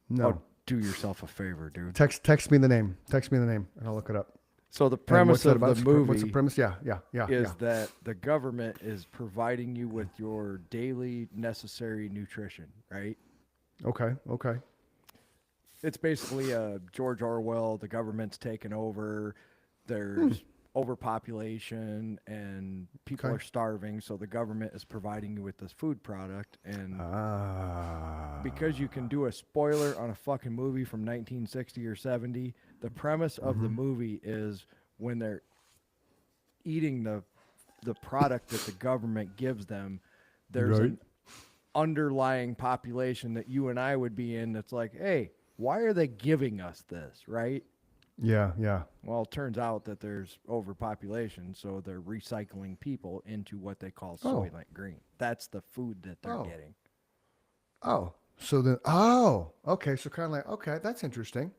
No. Oh, do yourself a favor, dude. Text me the name. Text me the name, and I'll look it up. So the premise of the movie what's the premise? Yeah. Is that the government is providing you with your daily necessary nutrition, right? Okay. It's basically a George Orwell, the government's taken over, there's overpopulation, and people are starving, so the government is providing you with this food product. And because you can do a spoiler on a fucking movie from 1960 or 70, the premise of the movie is when they're eating the product that the government gives them, there's an underlying population that you and I would be in that's like, hey, why are they giving us this, right? Yeah. Well, it turns out that there's overpopulation, so they're recycling people into what they call Soylent Green. That's the food that they're getting. Okay. So kind of like, okay, that's interesting.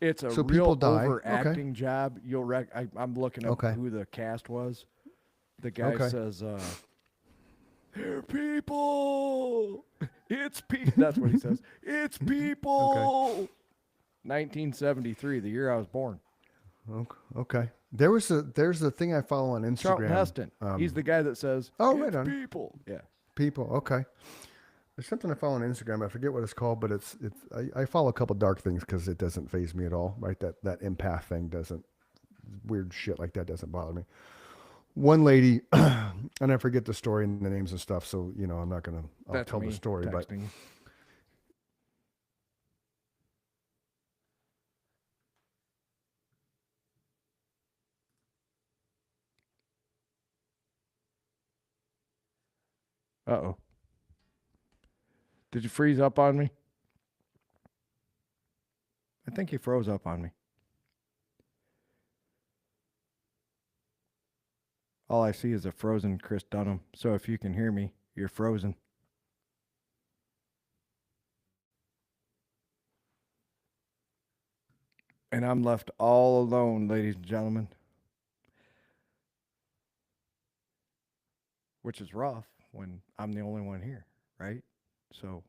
It's a real overacting job. I'm looking up who the cast was. The guy says, "They're people. It's people." That's what he says. It's people. 1973, the year I was born. Okay. There's a thing I follow on Instagram. Charlton Heston. He's the guy that says, right on. People. Yeah. People. Okay. There's something I follow on Instagram. I forget what it's called, but I follow a couple dark things because it doesn't faze me at all. Right. That empath thing weird shit like that doesn't bother me. One lady, and I forget the story and the names and stuff, so I'm not gonna. I'll tell the story, but. Uh-oh. Did you freeze up on me? I think you froze up on me. All I see is a frozen Chris Dunham. So if you can hear me, you're frozen. And I'm left all alone, ladies and gentlemen. Which is rough when I'm the only one here, right? So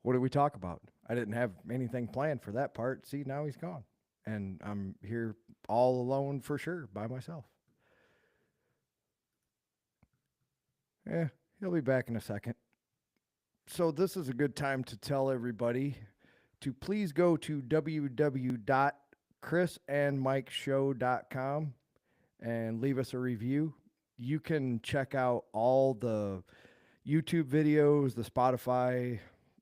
what did we talk about? I didn't have anything planned for that part. See, now he's gone. And I'm here all alone for sure, by myself. Yeah, he'll be back in a second. So this is a good time to tell everybody to please go to www.chrisandmikeshow.com and leave us a review. You can check out all the YouTube videos, the Spotify,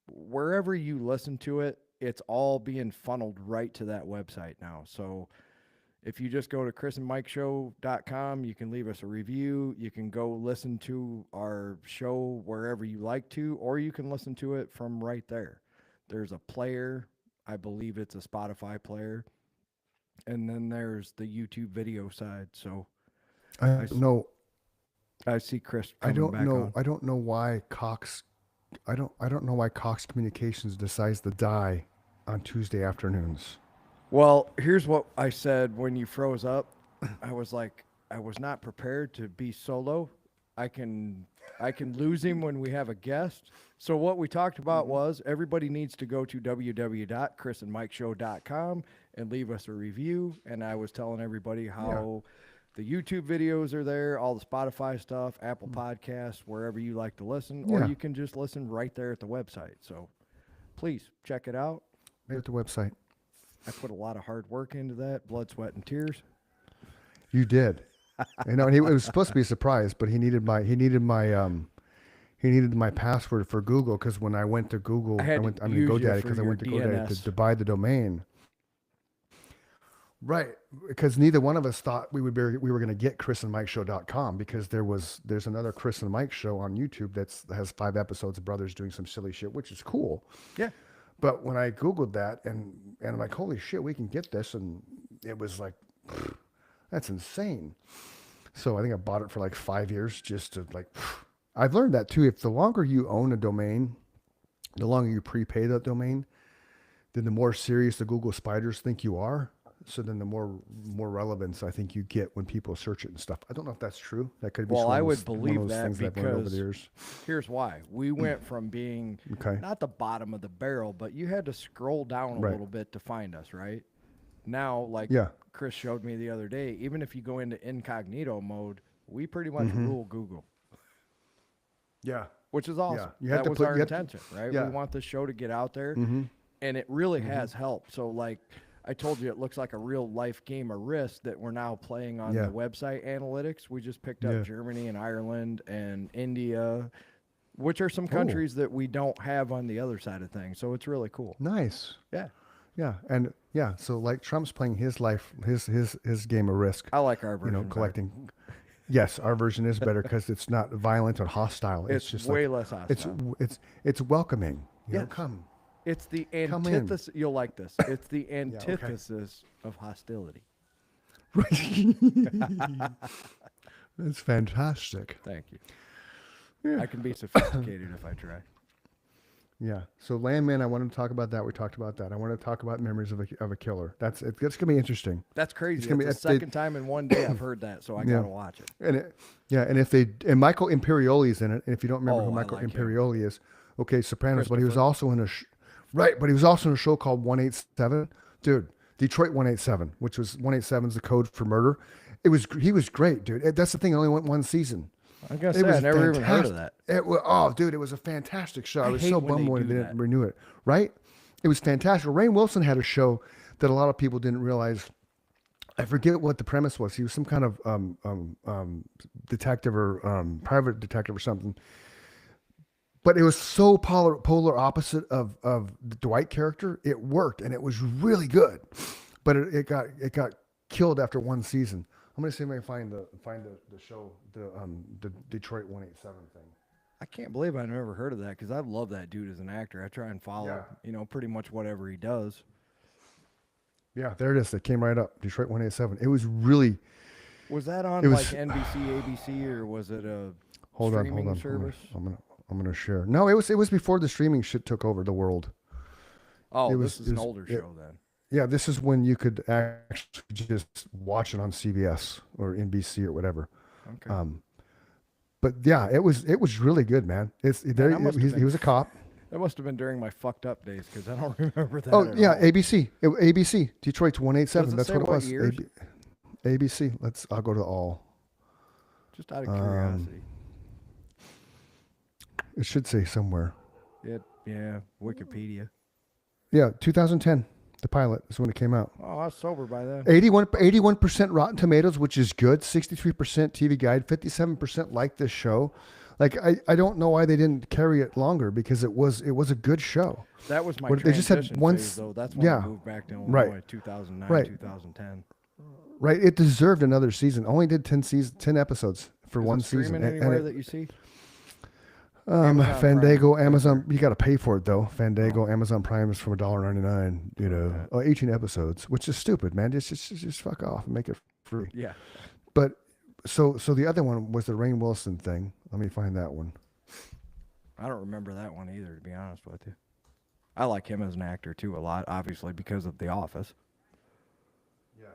wherever you listen to it, it's all being funneled right to that website now. So if you just go to chrisandmikeshow.com, you can leave us a review. You can go listen to our show wherever you like to, or you can listen to it from right there. There's a player. I believe it's a Spotify player. And then there's the YouTube video side. So I know. I see Chris coming back on. I don't know why Cox Communications decides to die on Tuesday afternoons. Well, here's what I said when you froze up. I was like, I was not prepared to be solo. I can lose him when we have a guest. So what we talked about was everybody needs to go to www.chrisandmikeshow.com and leave us a review. And I was telling everybody how the YouTube videos are there, all the Spotify stuff, Apple Podcasts, wherever you like to listen, or you can just listen right there at the website. So please check it out. Right at the website. I put a lot of hard work into that, blood, sweat, and tears. You did. And it was supposed to be a surprise, but he needed my password for Google, because when I went to Google, GoDaddy, because I went to GoDaddy to buy the domain. Right, because neither one of us thought we were going to get chrisandmikeshow.com, because there's another Chris and Mike show on YouTube that has 5 episodes of brothers doing some silly shit, which is cool. Yeah. But when I Googled that and I'm like, holy shit, we can get this, and it was like, that's insane. So I think I bought it for like 5 years just to like. I've learned that too. If the longer you own a domain, the longer you prepay that domain, then the more serious the Google spiders think you are. So then the more relevance I think you get when people search it and stuff. I don't know if that's true. That could be. Well, I would believe that because here's why. We went from being not the bottom of the barrel, but you had to scroll down a little bit to find us, right? Now, like Chris showed me the other day, even if you go into incognito mode, we pretty much rule Google. Yeah. Which is awesome. Yeah. That was our intention, right? Yeah. We want the show to get out there, and it really has helped. So, like I told you, it looks like a real life game of Risk that we're now playing on the website analytics. We just picked up Germany and Ireland and India, which are some countries that we don't have on the other side of things. So it's really cool. Nice. Yeah. Yeah. And so like Trump's playing his game of Risk. I like our version. Collecting. Better. Yes, our version is better because it's not violent or hostile. It's just way less hostile. It's welcoming. You know, come. It's the antithesis. You'll like this. It's the antithesis of hostility. Right. That's fantastic. Thank you. Yeah. I can be sophisticated if I try. Yeah. So Landman, I wanted to talk about that. We talked about that. I want to talk about Memories of a Killer. It's going to be interesting. That's crazy. It's the second time in one day I've heard that, so I got to watch it. And Michael Imperioli's in it. And if you don't remember who Michael Imperioli is, Sopranos, but he was also in but he was also in a show called 187. Dude, Detroit 187, which was 187 is the code for murder. He was great, dude. That's the thing. It only went one season. I gotta say, I never even heard of that. It was a fantastic show. I was so bummed when they didn't renew it. Right? It was fantastic. Rainn Wilson had a show that a lot of people didn't realize. I forget what the premise was. He was some kind of detective or private detective or something. But it was so polar opposite of the Dwight character. It worked, and it was really good. But it got killed after one season. I'm gonna see if I can find the show, the Detroit 187 thing. I can't believe I never heard of that because I love that dude as an actor. I try and follow, pretty much whatever he does. Yeah, there it is. It came right up. Detroit 187. It was really. Was that on NBC, ABC, or was it a streaming service? I'm gonna share. No, it was before the streaming shit took over the world. Oh, this is an older show then. Yeah, this is when you could actually just watch it on CBS or NBC or whatever. Okay. But yeah, it was really good, man. He was a cop. That must have been during my fucked up days because I don't remember that. Oh yeah, all. ABC, Detroit 187. That's what it was. Years? ABC. I'll go to all. Just out of curiosity. It should say somewhere. Yeah, Wikipedia. Yeah, 2010. The pilot is when it came out. Oh, I was sober by then. 81% Rotten Tomatoes, which is good. 63% TV Guide. 57% like this show. Like I don't know why they didn't carry it longer because it was a good show. That was my transition phase, though. That's when I moved back to Illinois, 2009, 2010. right? It deserved another season. Only did 10 episodes for one season. Anywhere that you see? Fandango, Prime. Amazon. You got to pay for it though. Fandango, Amazon Prime is for $1.99. You know, 18 episodes, which is stupid, man. Just fuck off and make it free. Yeah. But so the other one was the Rainn Wilson thing. Let me find that one. I don't remember that one either, to be honest with you. I like him as an actor too a lot, obviously because of The Office. Yeah.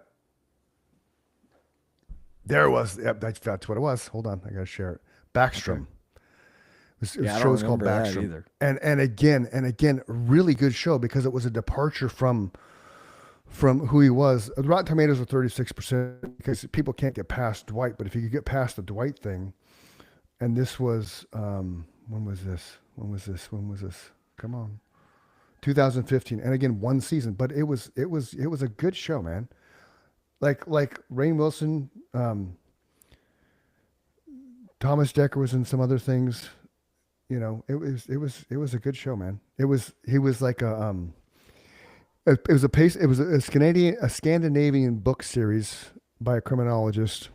There it was. Yep, that's what it was. Hold on, I gotta share it. Backstrom. Okay. The show's called Backstrom. And again, really good show because it was a departure from who he was. Rotten Tomatoes were 36% because people can't get past Dwight, but if you could get past the Dwight thing, and this was when was this? Come on. 2015. And again, one season, but it was a good show, man. Like Rainn Wilson, Thomas Dekker was in some other things. You know, it was a good show, man. It was like a Scandinavian book series by a criminologist,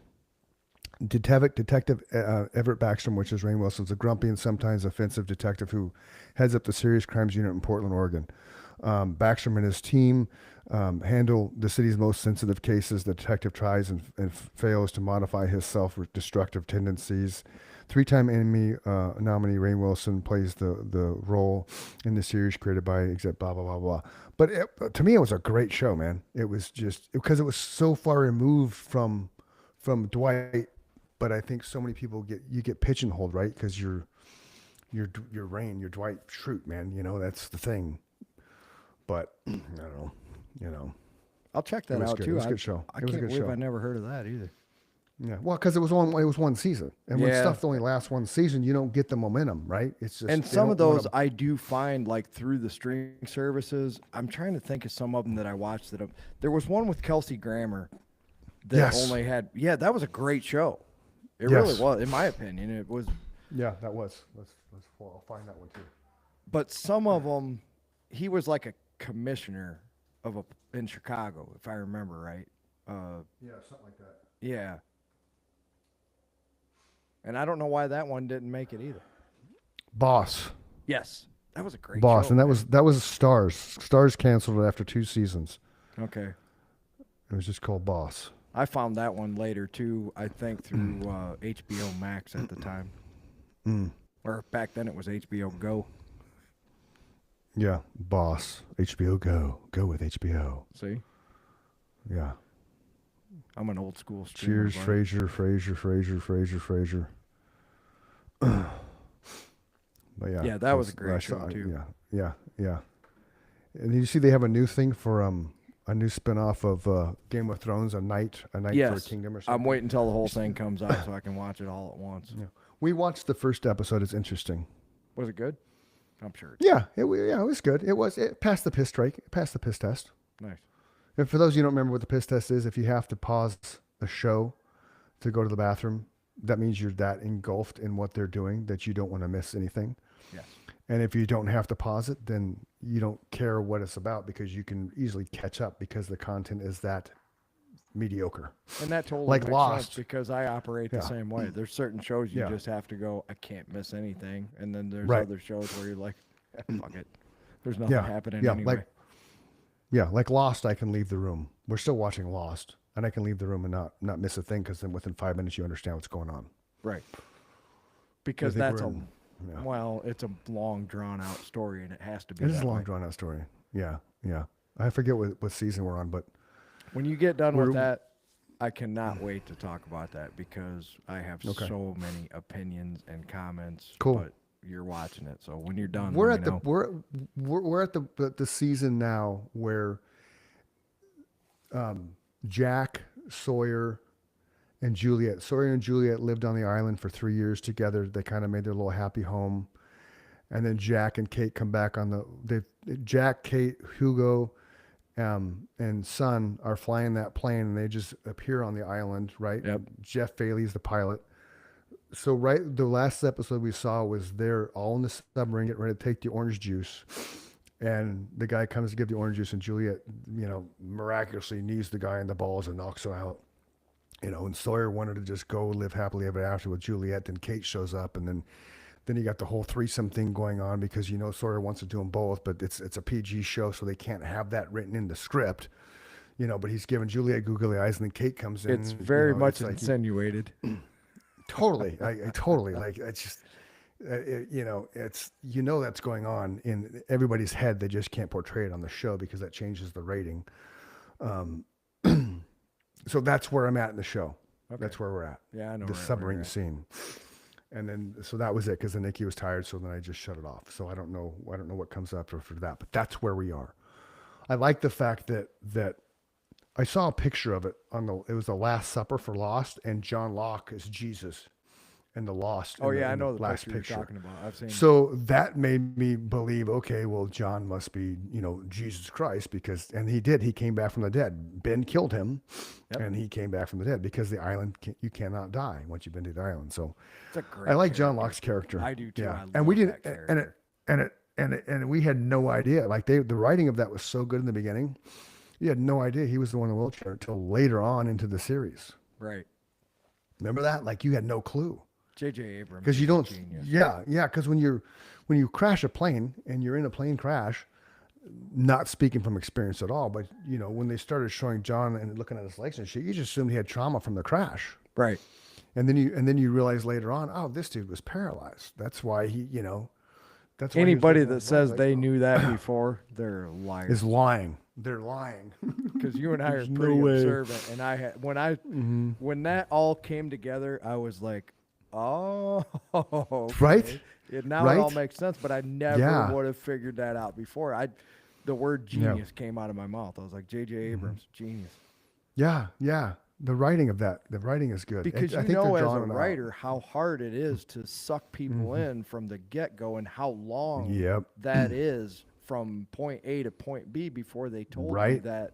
Detective Everett Backstrom, which is Rainn Wilson's a grumpy and sometimes offensive detective who heads up the serious crimes unit in Portland, Oregon. Backstrom and his team handle the city's most sensitive cases. The detective tries and fails to modify his self-destructive tendencies. 3-time Emmy nominee Rainn Wilson plays the role in the series created by except blah blah blah blah. But to me, it was a great show, man. It was just because it was so far removed from Dwight. But I think so many people get pigeonholed, right? Because you're Rainn, you're Dwight Schrute, man. You know, that's the thing. But I don't know, you know. I'll check that out too. It was a good show. I can't believe I never heard of that either. Yeah, well, because it was one season, and when stuff only lasts one season, you don't get the momentum, right? It's just and some of those I do find like through the streaming services. I'm trying to think of some of them that I watched there was one with Kelsey Grammer that only had that was a great show. It really was, in my opinion. It was. Yeah, that was. I'll find that one too. But some of them, he was like a commissioner in Chicago, if I remember right. Something like that. Yeah. And I don't know why that one didn't make it either. Boss. Yes, that was a great Boss, show, and that was Starz. Starz canceled it after 2 seasons. Okay. It was just called Boss. I found that one later too. I think through HBO Max at the time, or back then it was HBO Go. Yeah, Boss. HBO Go. Go with HBO. See. Yeah. I'm an old school streamer. Cheers, Frasier. But yeah. Yeah, that was a great show too. Yeah. And you see they have a new thing for a new spinoff of Game of Thrones, a night for a kingdom or something. I'm waiting until the whole thing comes out so I can watch it all at once. Yeah. We watched the first episode. It's interesting. Was it good? I'm sure. It was good. It passed the piss strike. It passed the piss test. Nice. And for those of you who don't remember what the piss test is, if you have to pause a show to go to the bathroom, that means you're that engulfed in what they're doing that you don't want to miss anything. Yes. And if you don't have to pause it, then you don't care what it's about because you can easily catch up because the content is that mediocre. And that totally like makes Lost. sense because I operate the same way. There's certain shows you just have to go, I can't miss anything. And then there's other shows where you're like, fuck it. There's nothing happening anyway. Like Lost, I can leave the room. We're still watching Lost, and I can leave the room and not miss a thing because then within 5 minutes you understand what's going on. Right. Because it's a long, drawn-out story, and it has to be It is a long, drawn-out story. Yeah. I forget what season we're on, but... When you get done with that, I cannot wait to talk about that because I have so many opinions and comments. Cool. But you're watching it, so when you're done, we're at the season now where Jack, Sawyer, and Juliet. Sawyer and Juliet lived on the island for 3 years together. They kind of made their little happy home, and then Jack and Kate come back on Jack, Kate, Hugo, and Son are flying that plane, and they just appear on the island, right? Yep. Jeff Bailey's the pilot. So the last episode we saw was they're all in the submarine getting ready to take the orange juice, And the guy comes to give the orange juice, and Juliet, miraculously knees the guy in the balls and knocks him out. And Sawyer wanted to just go live happily ever after with Juliet. Then Kate shows up, and then you got the whole threesome thing going on because Sawyer wants to do them both, but it's a PG show, so they can't have that written in the script. But he's giving Juliet googly eyes, and then Kate comes in. It's very much insinuated. Totally, I totally like. It's just, it's that's going on in everybody's head. They just can't portray it on the show because that changes the rating. So that's where I'm at in the show. Okay. That's where we're at. Yeah, I know. The submarine scene. And then, so that was it because then Nikki was tired. So then I just shut it off. So I don't know what comes after for that, but that's where we are. I like the fact that I saw a picture of it it was the Last Supper for Lost, and John Locke is Jesus in the Lost. Oh yeah, I know the last picture you're talking about. I've seen. So that made me believe, okay, well, John must be, Jesus Christ, and he did. He came back from the dead. Ben killed him, and he came back from the dead because the island, you cannot die once you've been to the island. So I like John Locke's character. I do too. Yeah, and we didn't, and we had no idea. Like the writing of that was so good in the beginning. You had no idea he was the one in the wheelchair until later on into the series. Right. Remember that? Like you had no clue. J.J. Abrams. Because you don't. Genius. Yeah. Because when you crash a plane and you're in a plane crash, not speaking from experience at all, but when they started showing John and looking at his legs and shit, you just assumed he had trauma from the crash. Right. And then you realize later on, oh, this dude was paralyzed. That's why he. That's why anybody that says they knew that before, they're liars. Is lying. They're lying. Because you and I are pretty observant, and when that all came together, I was like, oh, okay. Right. Now it all makes sense, but I never would have figured that out before. The word genius came out of my mouth. I was like, J.J. Abrams, genius. Yeah. The writing of that, the writing is good. Because I think as a writer, how hard it is to suck people in from the get-go, and how long that is from point A to point B before they told you that.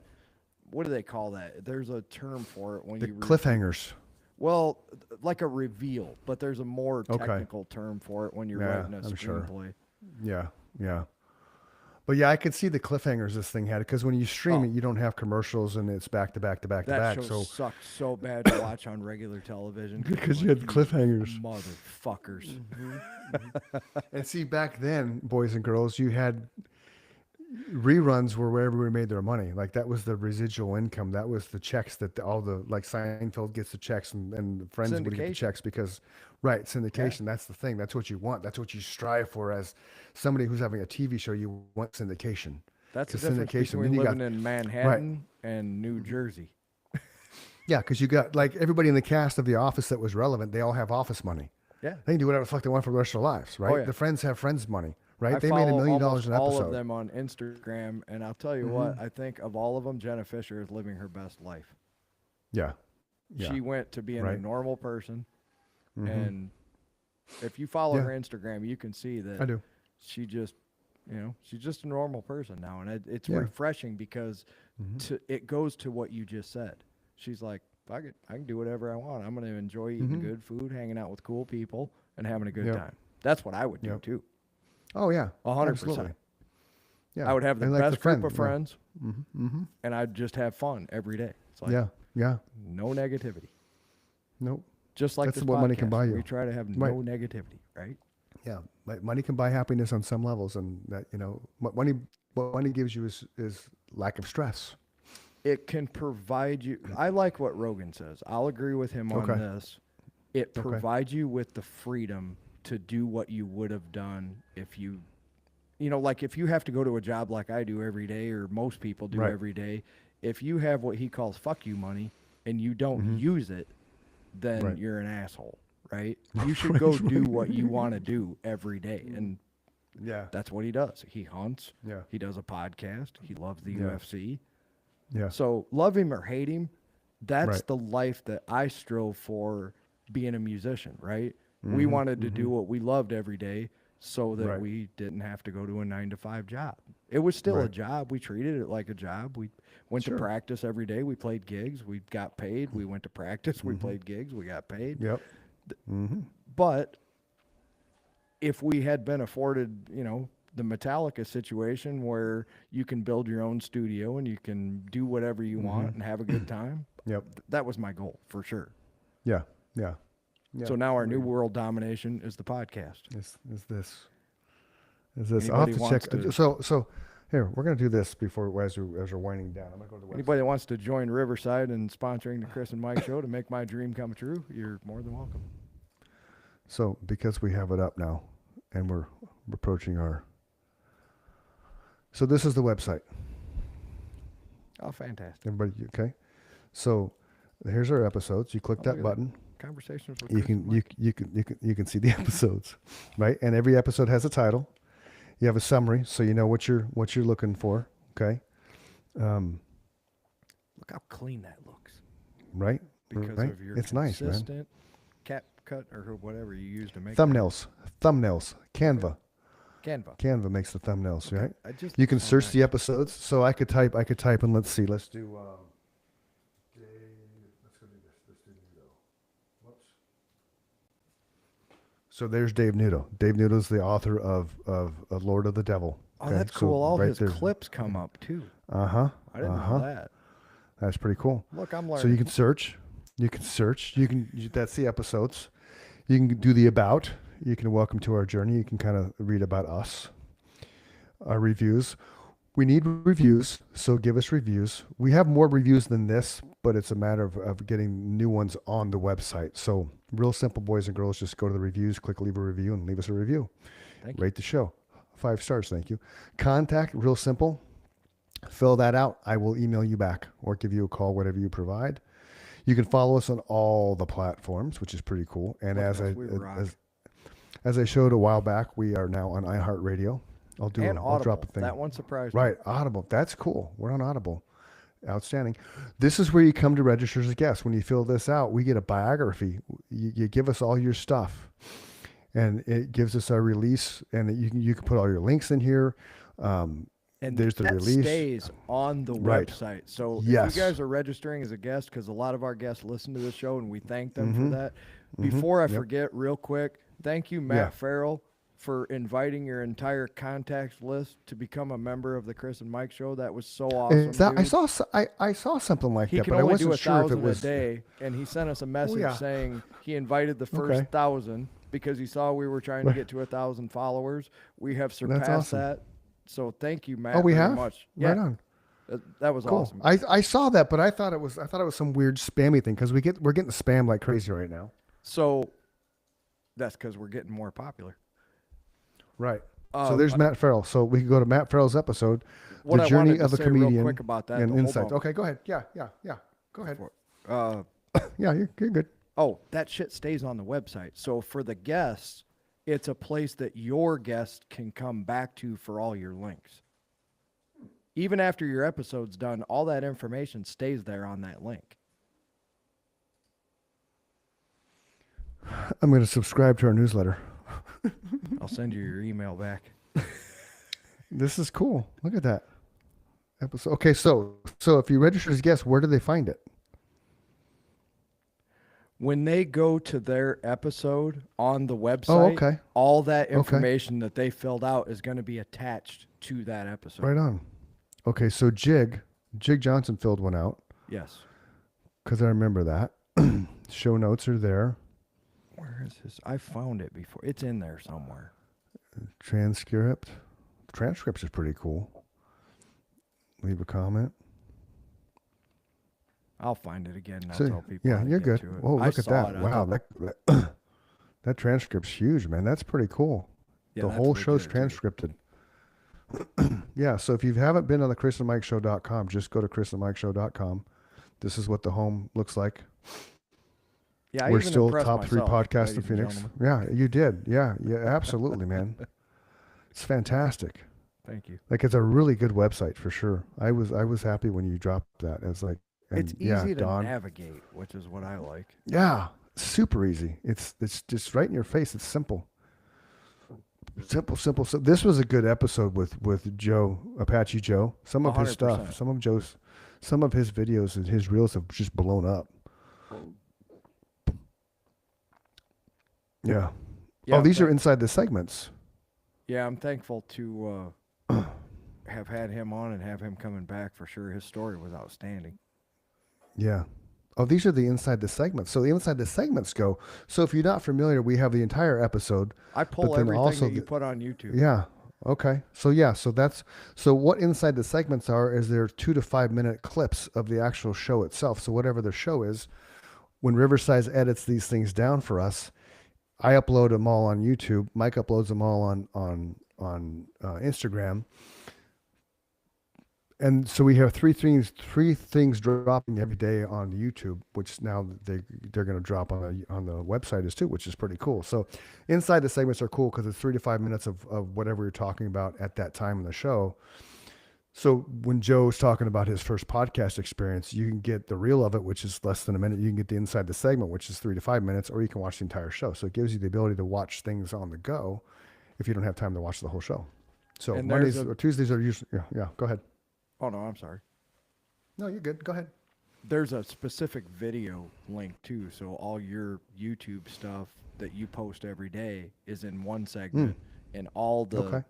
What do they call that? There's a term for it when you cliffhangers. Well, like a reveal, but there's a more technical term for it when you're writing a screenplay. Sure. Yeah. But yeah, I could see the cliffhangers this thing had, because when you stream it, you don't have commercials and it's back to back to back to back. That show sucked so bad to watch on regular television. Because you had cliffhangers. Motherfuckers. And see, back then, boys and girls, you had reruns were where everybody made their money. Like that was the residual income. That was the checks that like Seinfeld gets the checks and Friends would get the checks because, syndication. Yeah. That's the thing. That's what you want. That's what you strive for as somebody who's having a TV show. You want syndication. That's the difference between living in Manhattan and New Jersey. Yeah, because you got like everybody in the cast of The Office that was relevant. They all have office money. Yeah, they can do whatever the fuck they want for the rest of their lives, right? Oh, yeah. The Friends have Friends money. Right, they made $1 million an episode. All of them on Instagram, and I'll tell you what, I think of all of them, Jenna Fisher is living her best life. Yeah. She went to being a normal person, and if you follow her Instagram, you can see that. I do. She just, she's just a normal person now, and it's refreshing because it goes to what you just said. She's like, fuck it, I can do whatever I want. I'm going to enjoy eating good food, hanging out with cool people, and having a good time. That's what I would do too. Oh yeah, 100%. Yeah, I would have the best group of friends, and I'd just have fun every day. It's like, no negativity. Nope. Just like that's what money can buy you. We try to have no negativity, right? Yeah, money can buy happiness on some levels, and that what money gives you is lack of stress. It can provide you. I like what Rogan says. I'll agree with him on this. It provides you with the freedom to do what you would have done if you like if you have to go to a job like I do every day, or most people do every day, if you have what he calls fuck you money and you don't use it, then you're an asshole, right? You should go do what you want to do every day. And that's what he does. He hunts. Yeah. He does a podcast. He loves the UFC. Yeah. So love him or hate him, that's the life that I strove for being a musician, right? We wanted to do what we loved every day so that we didn't have to go to a 9-to-5 job. It was still a job. We treated it like a job. We went to practice every day. We played gigs. We got paid. We went to practice. We played gigs. We got paid. Yep. But if we had been afforded, the Metallica situation where you can build your own studio and you can do whatever you want and have a good time. Yep. That was my goal for sure. Yeah. Yeah. Yeah. So now our new world domination is the podcast. Is this? I'll have Anybody to wants check. to- So here, we're gonna do this before as we're winding down. I'm gonna go to the website. Anybody that wants to join Riverside and sponsoring the Chris and Mike show to make my dream come true, you're more than welcome. So because we have it up now, and we're approaching our. So this is the website. Oh, fantastic. Everybody, okay? So here's our episodes. You click Oh, that look at button. Conversations with You Chris and can Mike. you can see the episodes, right? And every episode has a title. You have a summary, so you know what you're looking for. Okay, Look how clean that looks. right? Because right? of your It's nice, man. consistent cap cut or whatever you use to make Thumbnails, Canva. Canva. Canva makes the thumbnails, Okay. right? I just You can saw search that. the episodes. So I could type, and let's see. Let's do. Let's go do this. Let's do Nudo. Whoops. So there's Dave Nudo. Dave Nudo's the author of Lord of the Devil. Oh, okay? that's So cool. All right his there's- clips come up too. Uh-huh. I didn't know that. That's pretty cool. Look, I'm learning. So you can search. That's the episodes. You can do the about. You can welcome to our journey. You can kind of read about us, our reviews. We need reviews, so give us reviews. We have more reviews than this, but it's a matter of getting new ones on the website. So real simple, boys and girls, just go to the reviews, click leave a review, and leave us a review. Thank you. Rate the show. 5 stars, thank you. Contact, real simple. Fill that out. I will email you back or give you a call, whatever you provide. You can follow us on all the platforms, which is pretty cool. And Look, as we rock. as I showed a while back, we are now on iHeartRadio. I'll Audible. drop a thing. That one surprised me. Right, Audible. That's cool. We're on Audible. Outstanding. This is where you come to register as a guest. When you fill this out, we get a biography. You give us all your stuff, and it gives us our release. And you can put all your links in here. And there's the that release. stays on the Right. website. So Yes. if you guys are registering as a guest, because a lot of our guests listen to the show and we thank them Mhm. for that. Before I Yep. forget, real quick, thank you, Matt Yeah. Farrell, for inviting your entire contacts list to become a member of the Chris and Mike show. That was so awesome. I dude. saw I saw something like He that, can but I only do wasn't sure if it 1,000 was. a day, and he sent us a message yeah. saying he invited the first Okay. 1,000 because he saw we were trying to Right. get to 1,000 followers. We have surpassed awesome. that. So thank you, Matt. Oh, we very have? much. Right Yeah, on. that was Cool. awesome. I saw that, but I thought it was some weird spammy thing because we're getting spam like crazy right now. So that's because we're getting more popular. Right. So Um, there's Matt Farrell. So we can go to Matt Farrell's episode, What The I Journey wanted to of a say Comedian real quick about that, and though, hold Insights. on. Okay, go ahead. Yeah. Go ahead. Uh, Yeah, you're good. oh, that shit stays on the website. So for the guests, it's a place that your guests can come back to for all your links. Even after your episode's done, all that information stays there on that link. I'm going to subscribe to our newsletter. I'll send you your email back. This is cool. Look at that episode. Okay, so if you register as a guest, where do they find it? When they go to their episode on the website, Oh, okay. all that information that they filled out is going to be attached to that episode. Right on. Okay, so Jig Johnson filled one out Yes. because I remember that. Show notes are there. Where is this? I found it before. It's in there somewhere. Transcript. Transcripts is pretty cool. Leave a comment. I'll find it again and I'll So, tell people. yeah, how to you're get good. to it. Oh, I look at saw that. it. I Wow, thought- that transcript's huge, man. That's pretty cool. Yeah, The that's whole show's legit, too. transcripted. Yeah, so if you haven't been on the chrisandmikeshow.com, just go to chrisandmikeshow.com. This is what the home looks like. Yeah, I We're even still impressed top 3 myself, podcasts ladies in and Phoenix. gentlemen. Yeah, you did. Yeah, absolutely, man. It's fantastic. Thank you. Like it's a really good website for sure. I was happy when you dropped that. It's like It's easy yeah, to Don. navigate, which is what I like. Yeah, super easy. It's just right in your face. It's simple. Simple. So this was a good episode with Joe, Apache Joe. Some of his 100%. stuff, some of his videos and his reels have just blown up. Yeah. Yeah, Oh, these but- are inside the segments. Yeah, I'm thankful to have had him on and have him coming back for sure. His story was outstanding. Yeah. Oh, these are the inside the segments. So the inside the segments go. So if you're not familiar, we have the entire episode. I pull everything that you put on YouTube. Yeah. Okay. So yeah. So what inside the segments are is there 2 to 5 minute clips of the actual show itself. So whatever the show is, when Riverside edits these things down for us, I upload them all on YouTube. Mike uploads them all on Instagram. And so we have three things dropping every day on YouTube, which now they're going to drop on the website as too, which is pretty cool. So inside the segments are cool because it's 3 to 5 minutes of whatever you're talking about at that time in the show. So when Joe's talking about his first podcast experience, you can get the reel of it, which is less than a minute. You can get the inside the segment, which is 3 to 5 minutes, or you can watch the entire show. So it gives you the ability to watch things on the go if you don't have time to watch the whole show. So Mondays or Tuesdays are usually, yeah, go ahead. Oh, no, I'm sorry. No, you're good. Go ahead. There's a specific video link, too. So all your YouTube stuff that you post every day is in one segment. And all the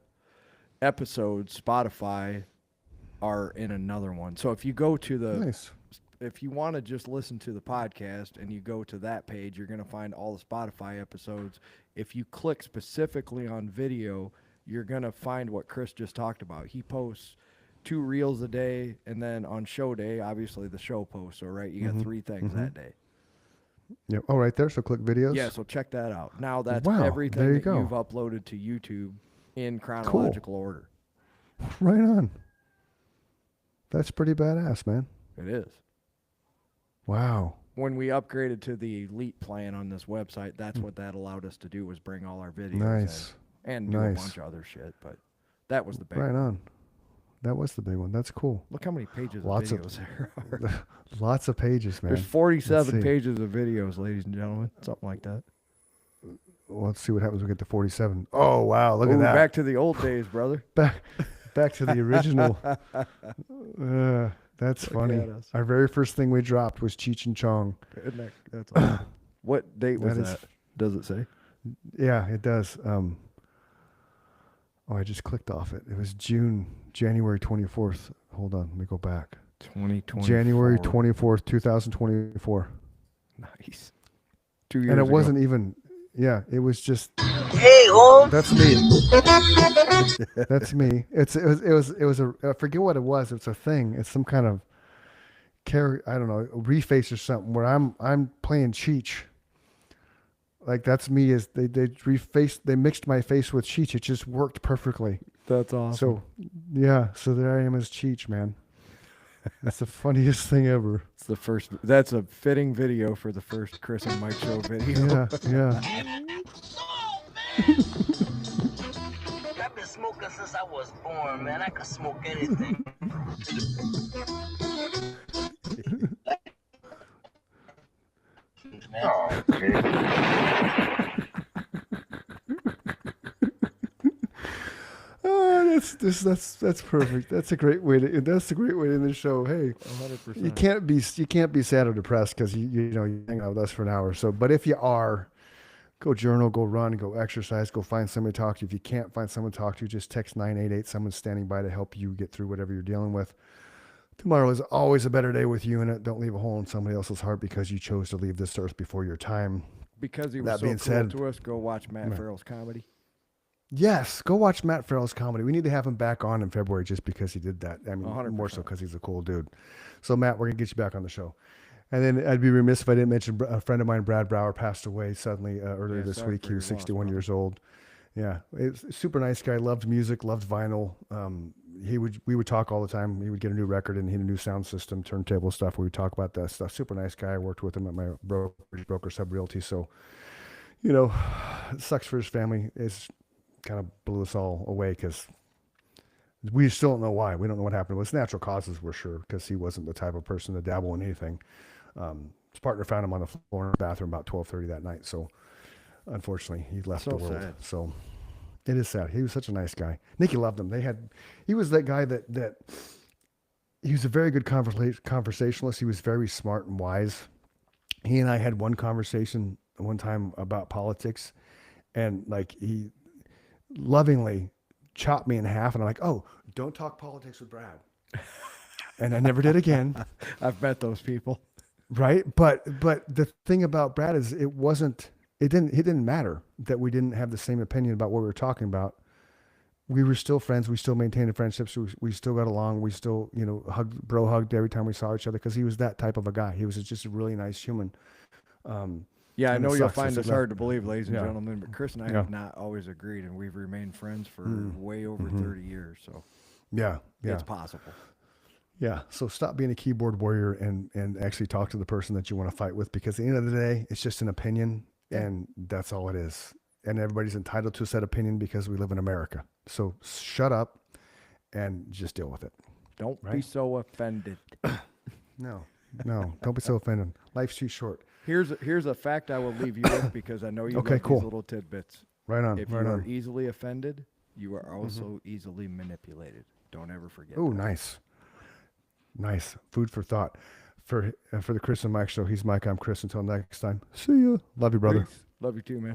episodes, Spotify, are in another one. So if you go to if you want to just listen to the podcast and you go to that page, you're going to find all the Spotify episodes. If you click specifically on video, you're going to find what Chris just talked about. He posts 2 reels a day, and then on show day, obviously the show posts. So, right, you got 3 things that day. Yeah. Oh, right there. So click videos. Yeah. So check that out. Now that's everything that you've uploaded to YouTube in chronological order. Right on. That's pretty badass, man. It is. Wow. When we upgraded to the elite plan on this website, that's what that allowed us to do, was bring all our videos nice. in and do a bunch of other shit. But that was the big one. On. That was the big one. That's cool. Look how many pages of videos there are. Lots of pages, man. There's 47 pages of videos, ladies and gentlemen. Something like that. Well, let's see what happens when we get to 47. Oh, wow. Look at that. Back to the old days, brother. Back to the original. That's funny. Our very first thing we dropped was Cheech and Chong. That's awesome. What date was that? Does it say? Yeah, it does. I just clicked off it. It was January 24th. Hold on, let me go back. 2024. January 24th, 2024. Nice. 2 years and it ago. wasn't even. Yeah, it was just. Hey, Holmes. That's me. That's me. It was a. I forget what it was. It's a thing. It's some kind of I don't know, reface or something where I'm playing Cheech. Like that's me. As they mixed my face with Cheech. It just worked perfectly. That's awesome. So, yeah. So there I am as Cheech, man. That's the funniest thing ever. It's the first. That's a fitting video for the first Chris and Mike show video. Yeah. I've been smoking since I was born, man. I can smoke anything. Oh, that's perfect. That's a great way to end the show. Hey, 100%. You can't be sad or depressed because you hang out with us for an hour or so. But if you are, go journal, go run, go exercise, go find somebody to talk to. If you can't find someone to talk to, just text 988. Someone's standing by to help you get through whatever you're dealing with. Tomorrow is always a better day with you in it. Don't leave a hole in somebody else's heart because you chose to leave this earth before your time. Because he was so cool to us, go watch Matt Farrell's comedy. Yes, go watch Matt Farrell's comedy. We need to have him back on in February just because he did that. I mean, 100%. More so because he's a cool dude. So, Matt, we're going to get you back on the show. And then I'd be remiss if I didn't mention a friend of mine, Brad Brower, passed away suddenly earlier this week. He was 61 years old. Yeah, it's a super nice guy. Loved music, loved vinyl. We would talk all the time. He would get a new record and he had a new sound system, turntable stuff. We would talk about that stuff. Super nice guy. I worked with him at my broker Sub Realty. So, it sucks for his family. It's kind of blew us all away because we still don't know why. We don't know what happened. It was natural causes, we're sure, because he wasn't the type of person to dabble in anything. His partner found him on the floor in the bathroom about 12:30 that night. So, unfortunately, he left the world. Sad. So, it is sad. He was such a nice guy. Nikki loved him. He was that guy that he was a very good conversationalist. He was very smart and wise. He and I had one conversation one time about politics, and like he lovingly chopped me in half, and I'm like, oh, don't talk politics with Brad. And I never did again. I've met those people. Right. But the thing about Brad is it didn't matter that we didn't have the same opinion about what we were talking about. We were still friends. We still maintained a friendship. So we still got along. We still, hugged every time we saw each other because he was that type of a guy. He was just a really nice human. Yeah, I know you'll find this hard to believe, ladies and gentlemen, but Chris and I have not always agreed, and we've remained friends for way over 30 years. So it's possible. Yeah. So stop being a keyboard warrior and actually talk to the person that you want to fight with, because at the end of the day, it's just an opinion, and that's all it is. And everybody's entitled to a set opinion because we live in America. So shut up and just deal with it. Don't be so offended. No, don't be so offended. Life's too short. Here's a fact I will leave you with, because I know you love these little tidbits. Right on. If you are easily offended, you are also easily manipulated. Don't ever forget. Oh, nice. Food for thought. For the Chris and Mike Show, he's Mike, I'm Chris. Until next time, see ya. Love you, brother. Peace. Love you too, man.